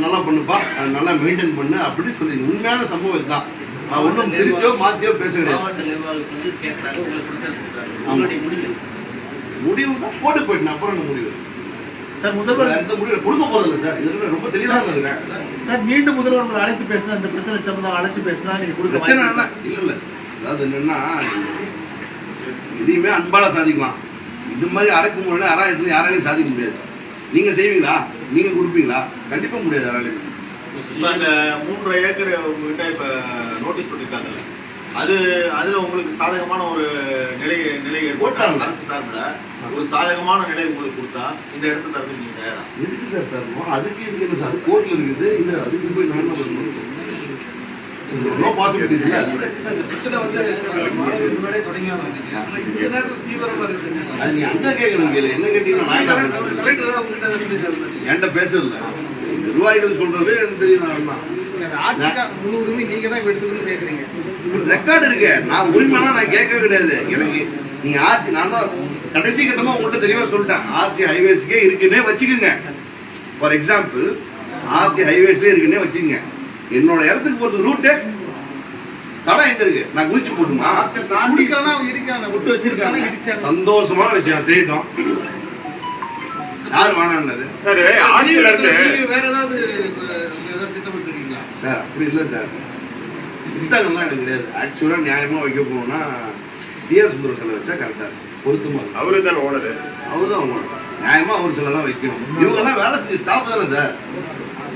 நல்லா பண்ணுப்பா, நல்லா மெயின்டைன் பண்ணு அப்படின்னு சொல்லி உண்மையான சம்பவம் இதுதான். நான் ஒன்றும் திருச்சோ மாத்தியோ பேச கிடையாது. முடிவு தான் போட்டு போயிட்டேன். அப்புறம் என்ன முடிவு சார்? முதல்வர் எந்த முடிவு கொடுக்க போறதில்ல சார். இதுல ரொம்ப தெளிவாக இருக்கேன் சார். மீண்டும் முதல்வர் அழைத்து பேசினா, இந்த பிரச்சனை சம்பந்தம் அழைச்சு பேசினா நீங்க கொடுக்க பிரச்சனை என்ன இல்ல. அதாவது என்னன்னா, இதையுமே அன்பால சாதிக்கலாம். இது மாதிரி அடக்குமுறை அராயத்துல யாராலையும் சாதிக்க முடியாது. நீங்க செய்வீங்களா? நீங்க கொடுப்பீங்களா? கண்டிப்பா முடியாது யாராலையும். இப்ப அந்த 3 ஏக்கர் உங்ககிட்ட இப்ப நோட்டீஸ் சொல்லிருக்காங்கல்ல, அதுல உங்களுக்கு சாதகமான ஒரு நிலை போட்டாங்க. அரசு சார்பில் ஒரு சாதகமான நிலை உங்களுக்கு கொடுத்தா இந்த இடத்துல தரது நீங்க தயாரா? எதுக்கு சார் தரணும்? அதுக்கு இதுக்கு என்ன சார்? அது கோர்ட்ல இருக்குது. அதுக்கு போய் நான் என்ன பண்ணணும்? நோ பாசிபிலிட்டிஸ் இல்லை. இந்த பிரச்சனை வந்து முன்னாடியே தொடங்கியானு இந்த நேரத்தில் தீவிரமா இருக்குது. அது நீ அங்கே கேட்கணும் கேளு. என்ன கேட்டீங்கன்னா நான் கலெக்டர் தான் உங்ககிட்ட என்கிட்ட பேசல. நிர்வாகிகள் சொல்றது எனக்கு தெரியும். ஆட்சிக்கா முழு உரிமை நீங்க தான் எடுத்துக்கணும்னு கேட்குறீங்க. ரெக்கார்டு இருக்கு. நான் உரிமைனா நான் கேட்கவே கிடையாது. எனக்கு நீங்க ஆர்ச்சி நான் தான் கடைசி கட்டமா உங்கள்கிட்ட தெளிவா சொல்லிட்டேன். ஆர்ச்சி ஹைவேஸ்க்கே இருக்குன்னே வச்சுக்கோங்க. ஃபார் எக்ஸாம்பிள் ஆர்ச்சி ஹைவேஸ்லேயே இருக்குன்னே வச்சுக்கோங்க. என்னோட இடத்துக்கு போகிறது ரூட்டு தடம் எங்க இருக்கு? நான் குளிச்சு போட்டுமா? குடிக்கலாம் இருக்காங்க விட்டு வச்சிருக்காங்க. சந்தோஷமான விஷயம் செய்யட்டும். யார் வேணான்னது சார்? வேற ஏதாவது திட்டமிட்டுருக்கீங்களா சார்? அப்படி இல்லை சார். திட்டங்கள்லாம் எனக்கு கிடையாது. ஆக்சுவலாக நியாயமாக வைக்க போகணும்னா டிஆர் சுந்தரம் சிலை வச்சா கரெக்டாக இருக்கும். பொருத்தமாக அவரு தான் ஓனர். அவர் தான் ஓனர். நியாயமாக அவர் சிலை தான் வைக்கணும். இவங்கெல்லாம் வேலை செஞ்சு ஸ்டாஃப் தானே சார்.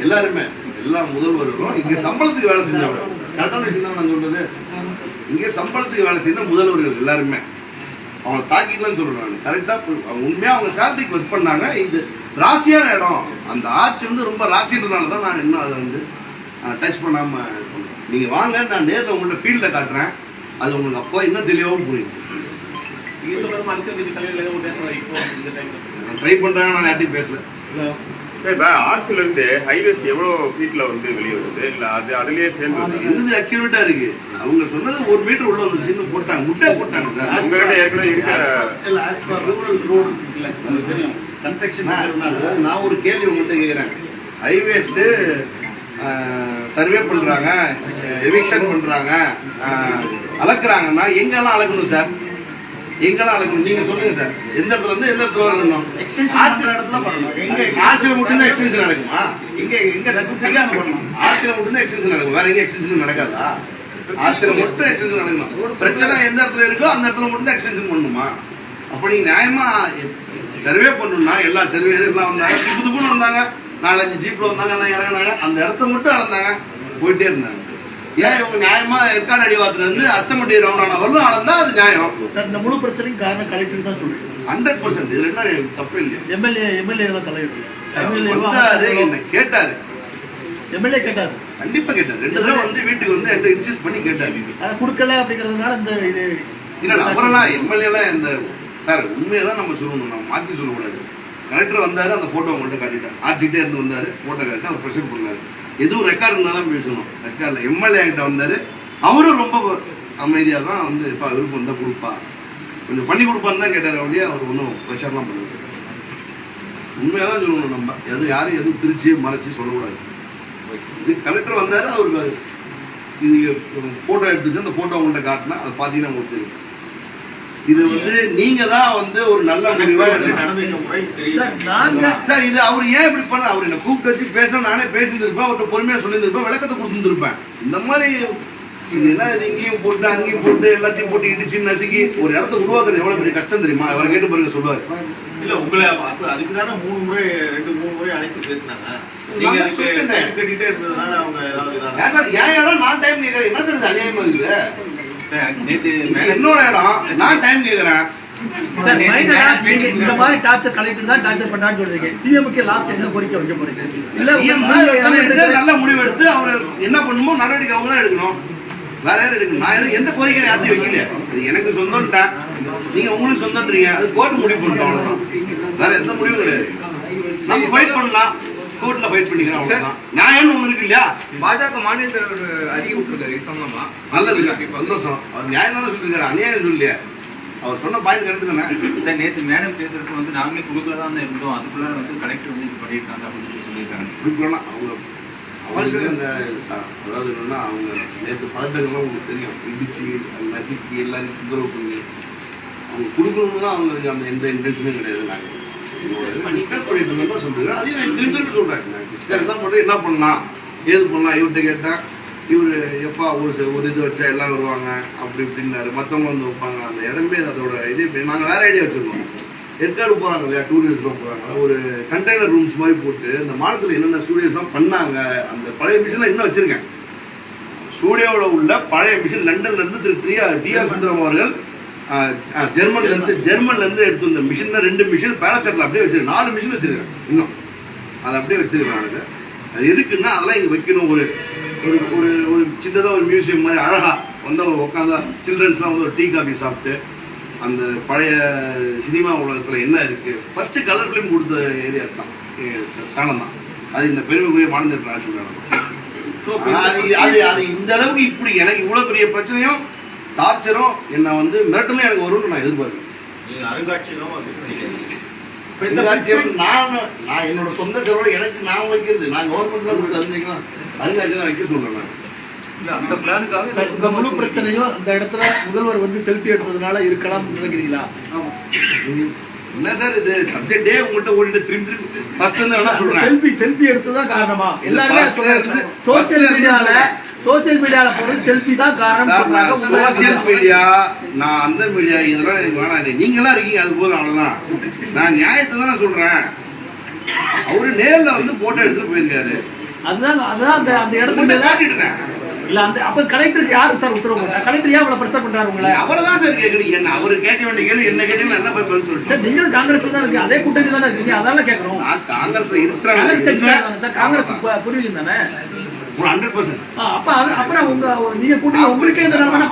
எல்லாருமே எல்லா முதல்வர்களும் இங்கே சம்பளத்துக்கு வேலை செஞ்சவங்க. கரெக்டான விஷயம் தான் நான் சொல்றது. இங்கே சம்பளத்துக்கு வேலை செய்த முதல்வர்கள் எல்லாருமே அவங்க தாக்கிக்கலாம்னு சொல்றேன் நான். கரெக்டாக அவங்க உண்மையாக அவங்க சேலரிக்கு ஒர்க் பண்ணாங்க. இது ராசியான இடம். அந்த ஆட்சி வந்து ரொம்ப ராசின்றதுனால தான் நான் இன்னும் அதை வந்து டச் பண்ணாமல் நீங்கள் வாங்க, நான் நேரில் உங்கள்கிட்ட ஃபீல்டில் காட்டுறேன். அது உங்களுக்கு அப்போ இன்னும் தெளிவாகவும் புரியும். நீங்க சொல்றது அரசியல் கட்சி தலைவர்கள் பேசுறாங்க இப்போ இந்த டைம்ல. நான் ட்ரை பண்ணுறேன். நான் யார்ட்டையும் பேசல. ஆர்ச்சில இருந்து ஹைவேஸ் எவ்வளவு ஃபீட்ல வந்து வெளியே வருது? இல்ல அது அதுலயே சேர்ந்து என்னது அக்யூரேட்டா இருக்கு. அவங்க சொன்னது 1 மீட்டர் உள்ள வந்து சின்ன போட்டாங்க, முட்டை போட்டாங்க சார். உங்ககிட்ட ஏற்கனவே இருக்கிற இல்ல as per rural road இல்ல உங்களுக்கு தெரியும் கன்ஸ்ட்ரக்ஷன் இருக்கிறதுனால நான் ஒரு கேள்வி உங்கள்கிட்ட கேட்குறேன். ஹைவேஸ்ட் சர்வே பண்றாங்க, எவிக்ஷன் பண்றாங்க, அளக்குறாங்கன்னா எங்கெல்லாம் அளக்கணும் சார்? எங்கெல்லாம் அளக்கணும் நீங்க சொல்லுங்க சார். எந்த இடத்துல இருந்து எந்த இடத்துல வரணும்? ஆட்சி இடத்துல பண்ணணும். எங்க ஆட்சியில மட்டும் தான் எக்ஸ்டென்ஷன் நடக்குமா? எங்க நெசசரியா பண்ணணும். ஆட்சியில மட்டும் தான் எக்ஸ்டென்ஷன் நடக்கும். வேற எங்க எக்ஸ்டென்ஷன் நடக்காதா? ஆட்சியில மட்டும் எக்ஸ்டென்ஷன் நடக்கணும். பிரச்சனை எந்த இடத்துல இருக்கோ அந்த இடத்துல மட்டும் தான் எக்ஸ்டென்ஷன் பண்ணணுமா? அப்ப நீங்க நியாயமா சர்வே பண்ணணும்னா எல்லா சர்வேரும் எல்லாம் வந்தாங்க, புதுப்புன்னு வந்தாங்க, 4-5 ஜீப்ல வந்தாங்க, எல்லாம் இறங்கினாங்க, அந்த இடத்த மட்டும் அளந்தாங்க, போயிட்டே இருந்தாங்க. ஏன் இவங்க நியாயமா ஏற்காடு அடிவாரத்துல இருந்து அஸ்தமட்டி ரவுண்டான வரலும் அளந்தா அது நியாயம். சார் இந்த முழு பிரச்சனைக்கு காரணம் கலெக்டர் தான் சொல்றேன். 100% இதுல என்ன தப்பு இல்லையா? எம்எல்ஏ எல்லாம் தலையிட்டு வந்தாரு, என்ன கேட்டாரு, எம்எல்ஏ கேட்டாரு, கண்டிப்பா கேட்டாரு. 2 தடவை வந்து வீட்டுக்கு வந்து என்கிட்ட இன்சிஸ்ட் பண்ணி கேட்டாரு. அதை கொடுக்கல அப்படிங்கிறதுனால இந்த இது இல்ல அப்புறம்லாம் எம்எல்ஏ எல்லாம் இந்த சார் உண்மையதான் நம்ம சொல்லணும், நம்ம மாத்தி சொல்லக்கூடாது. கலெக்டர் வந்தாரு, அந்த போட்டோ உங்கள்கிட்ட காட்டிட்டார். ஆட்சிக்கிட்டே இருந்து வந்தாரு, போட்டோ காட்டி அவர் ப்ரெஷர் பண்ணாரு. எதுவும் ரெக்கார்டு இருந்தால் தான் பேசணும். ரெக்கார்டில் எம்எல்ஏ கிட்ட வந்தாரு, அவரும் ரொம்ப அமைதியாக தான் வந்து இப்போ விருப்பம் இருந்தால் கொடுப்பா, கொஞ்சம் பண்ணி கொடுப்பான்னு தான் கேட்டார். அப்படியே அவர் ஒன்றும் ப்ரெஷர்லாம் பண்ணுறது. உண்மையாக தான் சொல்லணும். நம்ம யாரும் எதுவும் திருச்சி மறைச்சி சொல்லக்கூடாது. இது கலெக்டர் வந்தார், அவருக்கு இது ஃபோட்டோ எடுத்துச்சு, அந்த ஃபோட்டோ உங்கள்கிட்ட காட்டினா அதை பார்த்தீங்கன்னா உங்களுக்கு தெரியும். இது வந்து நீங்க தான் வந்து ஒரு நல்ல முடிவா நடந்துக்க முறை சார். இது அவர் ஏன் இப்படி பண்ண? அவர் என்ன கூப்பிட்டு வச்சு பேச நானே பேசியிருந்திருப்பேன், அவர்கிட்ட பொறுமையா சொல்லியிருந்திருப்பேன், விளக்கத்தை கொடுத்துருப்பேன். இந்த மாதிரி இது என்ன இங்கேயும் போட்டு அங்கேயும் போட்டு எல்லாத்தையும் போட்டு இடிச்சு நசுக்கி ஒரு இடத்த உருவாக்குறது எவ்வளவு பெரிய கஷ்டம் தெரியுமா? அவரை கேட்டு பாருங்க சொல்லுவாரு. இல்ல உங்களை அதுக்கு தானே 2-3 முறை அழைத்து பேசினாங்க. நீங்க கட்டிட்டே இருந்ததுனால அவங்க ஏதாவது சார் ஏன் இடம் நான் டைம் கேட்கறேன். என்ன சார் அநியாயமா இருக்குது? என்னோட இடம் நான் டைம் கேட்கறேன். இந்த மாதிரி டார்ச்சர் கலெக்டர் தான் டார்ச்சர் பண்றான்னு சொல்றீங்க. சிஎம்க்கு லாஸ்ட் என்ன கோரிக்கை வைக்க போறீங்க? இல்ல நல்ல முடிவு எடுத்து அவர் என்ன பண்ணுமோ நடவடிக்கை அவங்க தான் எடுக்கணும். வேற யாரும் எடுக்கணும். நான் எந்த கோரிக்கை யார்ட்டையும் வைக்கலையா? எனக்கு சொந்தம்ட்டேன், நீங்க உங்களுக்கு சொந்தம்ன்றீங்க, அது கோர்ட்டு முடிவு பண்ணிட்டோம், அவ்வளவுதான். வேற எந்த முடிவும் கிடையாது. நம்ம ஃபைட் பண்ணலாம், கோர்ட்ல ஃபைட் பண்ணிக்கிறோம், அவ்வளவுதான். நியாயம்னு ஒண்ணு இருக்கு இல்லையா? பாஜக மாநில தலைவர் அறிக்கை விட்டுருக்காரு சொன்னமா. நல்லது, சந்தோஷம். அவர் நியாயம் தானே சொல்லிருக்காரு, அநியாயம் சொல்லியா? அவர் சொன்ன பாயிண்ட் கரெக்ட் தானே. நேற்று மேடம் பேசுறதுக்கு வந்து நாங்களே குழுக்கதான் இருந்தோம், அதுக்குள்ள வந்து கலெக்டர் வந்து இது பண்ணியிருக்காங்க அப்படின்னு சொல்லியிருக்காங்க. கொடுக்கலாம் அவங்க அவங்களுக்கு இந்த அதாவது என்னன்னா அவங்க நேற்று பதட்டங்கள்லாம் உங்களுக்கு தெரியும், இடிச்சு நசுக்கி எல்லாரும் தொந்தரவு பண்ணி அவங்க கொடுக்கணும்னு தான் அவங்களுக்கு அந்த எந்த இன்டென்ஷனும் கிடையாது. நாங்கள் டிஸ்கஸ் பண்ணிட்டு இருந்தோம் சொல்றேன். அதையும் நான் திரும்பி சொல்றேன். நான் டிஸ்கஸ் தான் பண்ணுறேன். என்ன பண்ணலாம் ஏது பண்ணலாம் இவர்கிட்ட கேட்டேன். இவர் எப்பா ஒரு இது வச்சா எல்லாம் வருவாங்க அப்படி இப்படின்னாரு. மற்றவங்க வந்து வைப்பாங்க. அந்த இடமே அதோட இது நாங்கள் வேற ஐடியா வச்சுருக்கோம். ஏற்காடு போகிறாங்க இல்லையா, டூரிஸ்ட்லாம் போகிறாங்க, ஒரு கண்டெய்னர் ரூம்ஸ் மாதிரி போட்டு இந்த மாதத்தில் என்னென்ன ஸ்டூடியோஸ்லாம் பண்ணாங்க. அந்த பழைய மிஷின்லாம் இன்னும் வச்சுருக்கேன். ஸ்டூடியோவில் உள்ள பழைய மிஷின் லண்டன்லேருந்து டிஆர் சுந்தரம் அவர்கள் ஜெர்மன்லேருந்து எடுத்து வந்த மிஷின் 2 மிஷின் பேலசெட்டில் அப்படியே வச்சுருக்கேன். 4 மிஷின் வச்சுருக்கேன் இன்னும். அதை அப்படியே வச்சுருக்கேன். எனக்கு அது எதுக்குன்னா அதெல்லாம் இங்கே வைக்கணும். ஒரு ஒரு ஒரு ஒரு சின்னதாக ஒரு மியூசியம் மாதிரி அழகா வந்து அவங்க உட்காந்தா சில்ட்ரன்ஸ்லாம் வந்து ஒரு டீ காஃபி சாப்பிட்டு அந்த பழைய சினிமா உலகத்தில் என்ன இருக்கு ஃபர்ஸ்ட் கலர் ஃபிலிம் கொடுத்த ஏரியா தான் சேலம் தான். அது இந்த பெருமைக்குரிய மாநில அது இந்த அளவுக்கு இப்படி எனக்கு இவ்வளவு பெரிய பிரச்சனையும் டார்ச்சரும் என்ன வந்து மிரட்டலும் எனக்கு வரும்னு நான் எதிர்பார்க்கிறேன். நான் என்னோட சொந்த செலவோட எனக்கு நான் வைக்கிறது நான் கவர்மெண்ட்ல கொடுத்து அறிஞ்சிக்கலாம் அருங்காட்சியகம் வைக்க சொல்றேன். அந்த பிளானுக்காக இந்த முழு பிரச்சனையும் அந்த இடத்துல முதல்வர் வந்து செல்ஃபி எடுத்ததுனால இருக்கலாம் நினைக்கிறீங்களா? என்ன சார் இது சப்ஜெக்டே உங்கள்கிட்ட ஓடிட்டு திரும்பி திரும்பி ஃபர்ஸ்ட் வந்து என்ன சொல்றேன், செல்ஃபி எடுத்ததுதான் காரணமா? எல்லாருமே சோசியல் மீடியால போறது செல்ஃபி தான் காரணம். சோசியல் மீடியா நான் அந்த மீடியா இதெல்லாம் எனக்கு வேணாம். நீங்களா இருக்கீங்க அது போதும், அவ்வளவுதான். நான் நியாயத்தை தானே சொல்றேன். அவரு நேர்ல வந்து போட்டோ எடுத்துட்டு போயிருக்காரு. அதுதான் அந்த இடத்துல காட்டிட்டேன். இல்ல அந்த அப்ப கலெக்டர் யாரு சார் உத்தரவு போட்டா? கலெக்டர் ஏன் இவ்வளவு பிரச்சனை பண்றாரு உங்களை? அவர்தான் சார் கேக்குறீங்க. என்ன அவரு கேட்க வேண்டிய கேள்வி என்ன கேட்டீங்க என்ன போய் பதில் சொல்லிட்டு சார் நீங்களும் காங்கிரஸ் தான் இருக்கு, அதே கூட்டணி தானே இருக்கீங்க, அதால கேக்குறோம். காங்கிரஸ்ல காங்கிரஸ் இருக்கிறாங்க சார் காங்கிரஸ் புரியுது தானே 100%. அப்ப அப்புறம் நீங்க கூட்டணி உங்களுக்கே இந்த நிலைமை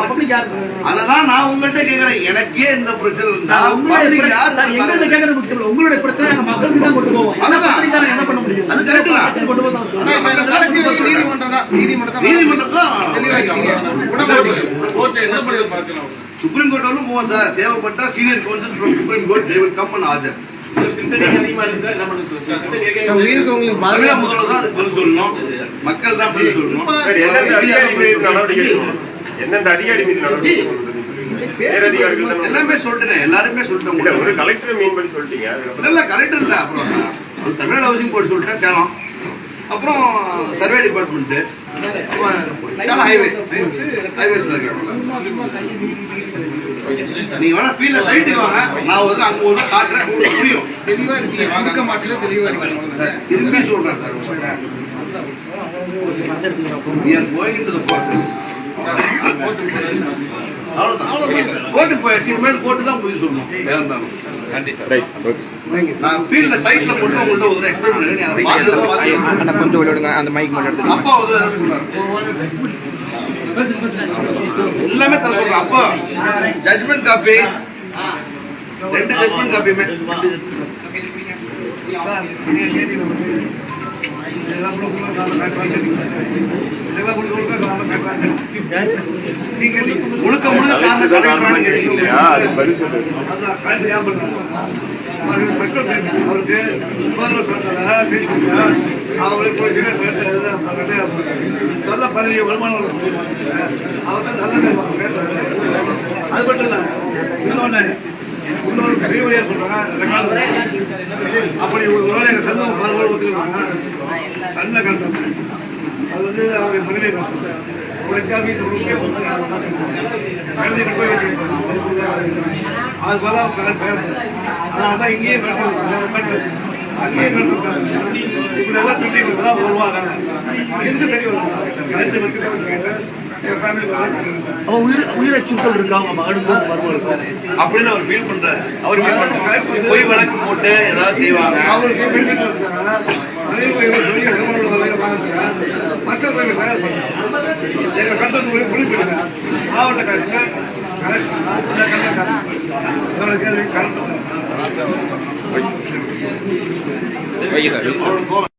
பப்ளிக் யாரு? அததான் நான் உங்கள்கிட்ட கேக்குறேன். எனக்கே இந்த பிரச்சனை இருந்தா எங்கள்கிட்ட கேட்கறது முக்கியம் இல்ல. உங்களுடைய பிரச்சனை நாங்க மக்களுக்கு தான் கொண்டு போவோம். என்ன பண்ண முடியும்? அது கரெக்ட் தான். கொண்டு நீதிமன்றம் தான் சுப்ரீம் கோர்ட் போவோம் சார். தேவைப்பட்டா senior council from supreme court they will come and ஆஜர். தமிழக முதல்வர் தான் அதுக்கு பதில் சொல்லணும், மக்கள் தான் பதில் சொல்லணும். எந்தெந்த அதிகாரி மீது எல்லாமே சொல்லிட்டேன், எல்லாருமே சொல்லிட்டேன். ஒரு கலெக்டர் மீன் பண்ணி சொல்லிட்டீங்க. இல்ல கலெக்டர் இல்ல, அப்புறம் தமிழ்நாடு ஹவுசிங் போர்டு சொல்லிட்டேன் சேலம், அப்புறம் சர்வே டிபார்ட்மெண்ட், சேலம் ஹைவேஸ்ல இருக்கேன். நீங்க வேணா ஃபீல்ட்ல சைட்டுக்கு வாங்க, நான் வந்து அங்க ஒரு காட்டுறேன், உங்களுக்கு புரியும். தெளிவா இருக்கீங்க, இருக்க மாட்டல தெளிவா இருக்கீங்க. திரும்பி சொல்றேன் sir, we are going into the process. கோர்ட்டுக்கு போயாச்சு, இனிமேல் கோர்ட்டு தான் புரிய சொல்லணும். நான் ஃபீல்ட்ல சைட்ல மட்டும் உங்கள்கிட்ட ஒரு எக்ஸ்பிளைன் பண்ணுறேன். கொஞ்சம் விளையாடுங்க, அந்த மைக் மட்டும் அப்பா ஒரு எல்லாமே தர சொல்றேன். அப்பா ஜட்மெண்ட் காப்பி, 2 ஜட்மெண்ட் காப்பியுமே முழுக்க முழுக்க அவருக்கு நல்ல பதவி வருமானம் அது மட்டும் இல்ல, இன்னொரு பெரிய சொல்றாங்க. அப்படி ஒரு வேலை எங்க சங்கம் பரவாயில்ல ஒத்துக்கிறாங்க. சண்டை கலந்து அது வந்து அவருடைய மனைவி போய் வச்சிருக்காங்க. அது போல அதனாலதான் இங்கேயே அங்கேயே இப்படி எல்லாம் சொல்லி தான் வருவாங்க. எதுக்கு சரி உயிரச்சுக்கள் இருக்காங்க அப்படின்னு அவர் ஃபீல் பண்றாரு. அவர் போய் வழக்கு போட்டு ஏதாவது செய்வாங்க. அவருக்கு எங்க கட்டணம் குறிப்பிடுங்க. மாவட்ட கலெக்டர் கலெக்டர்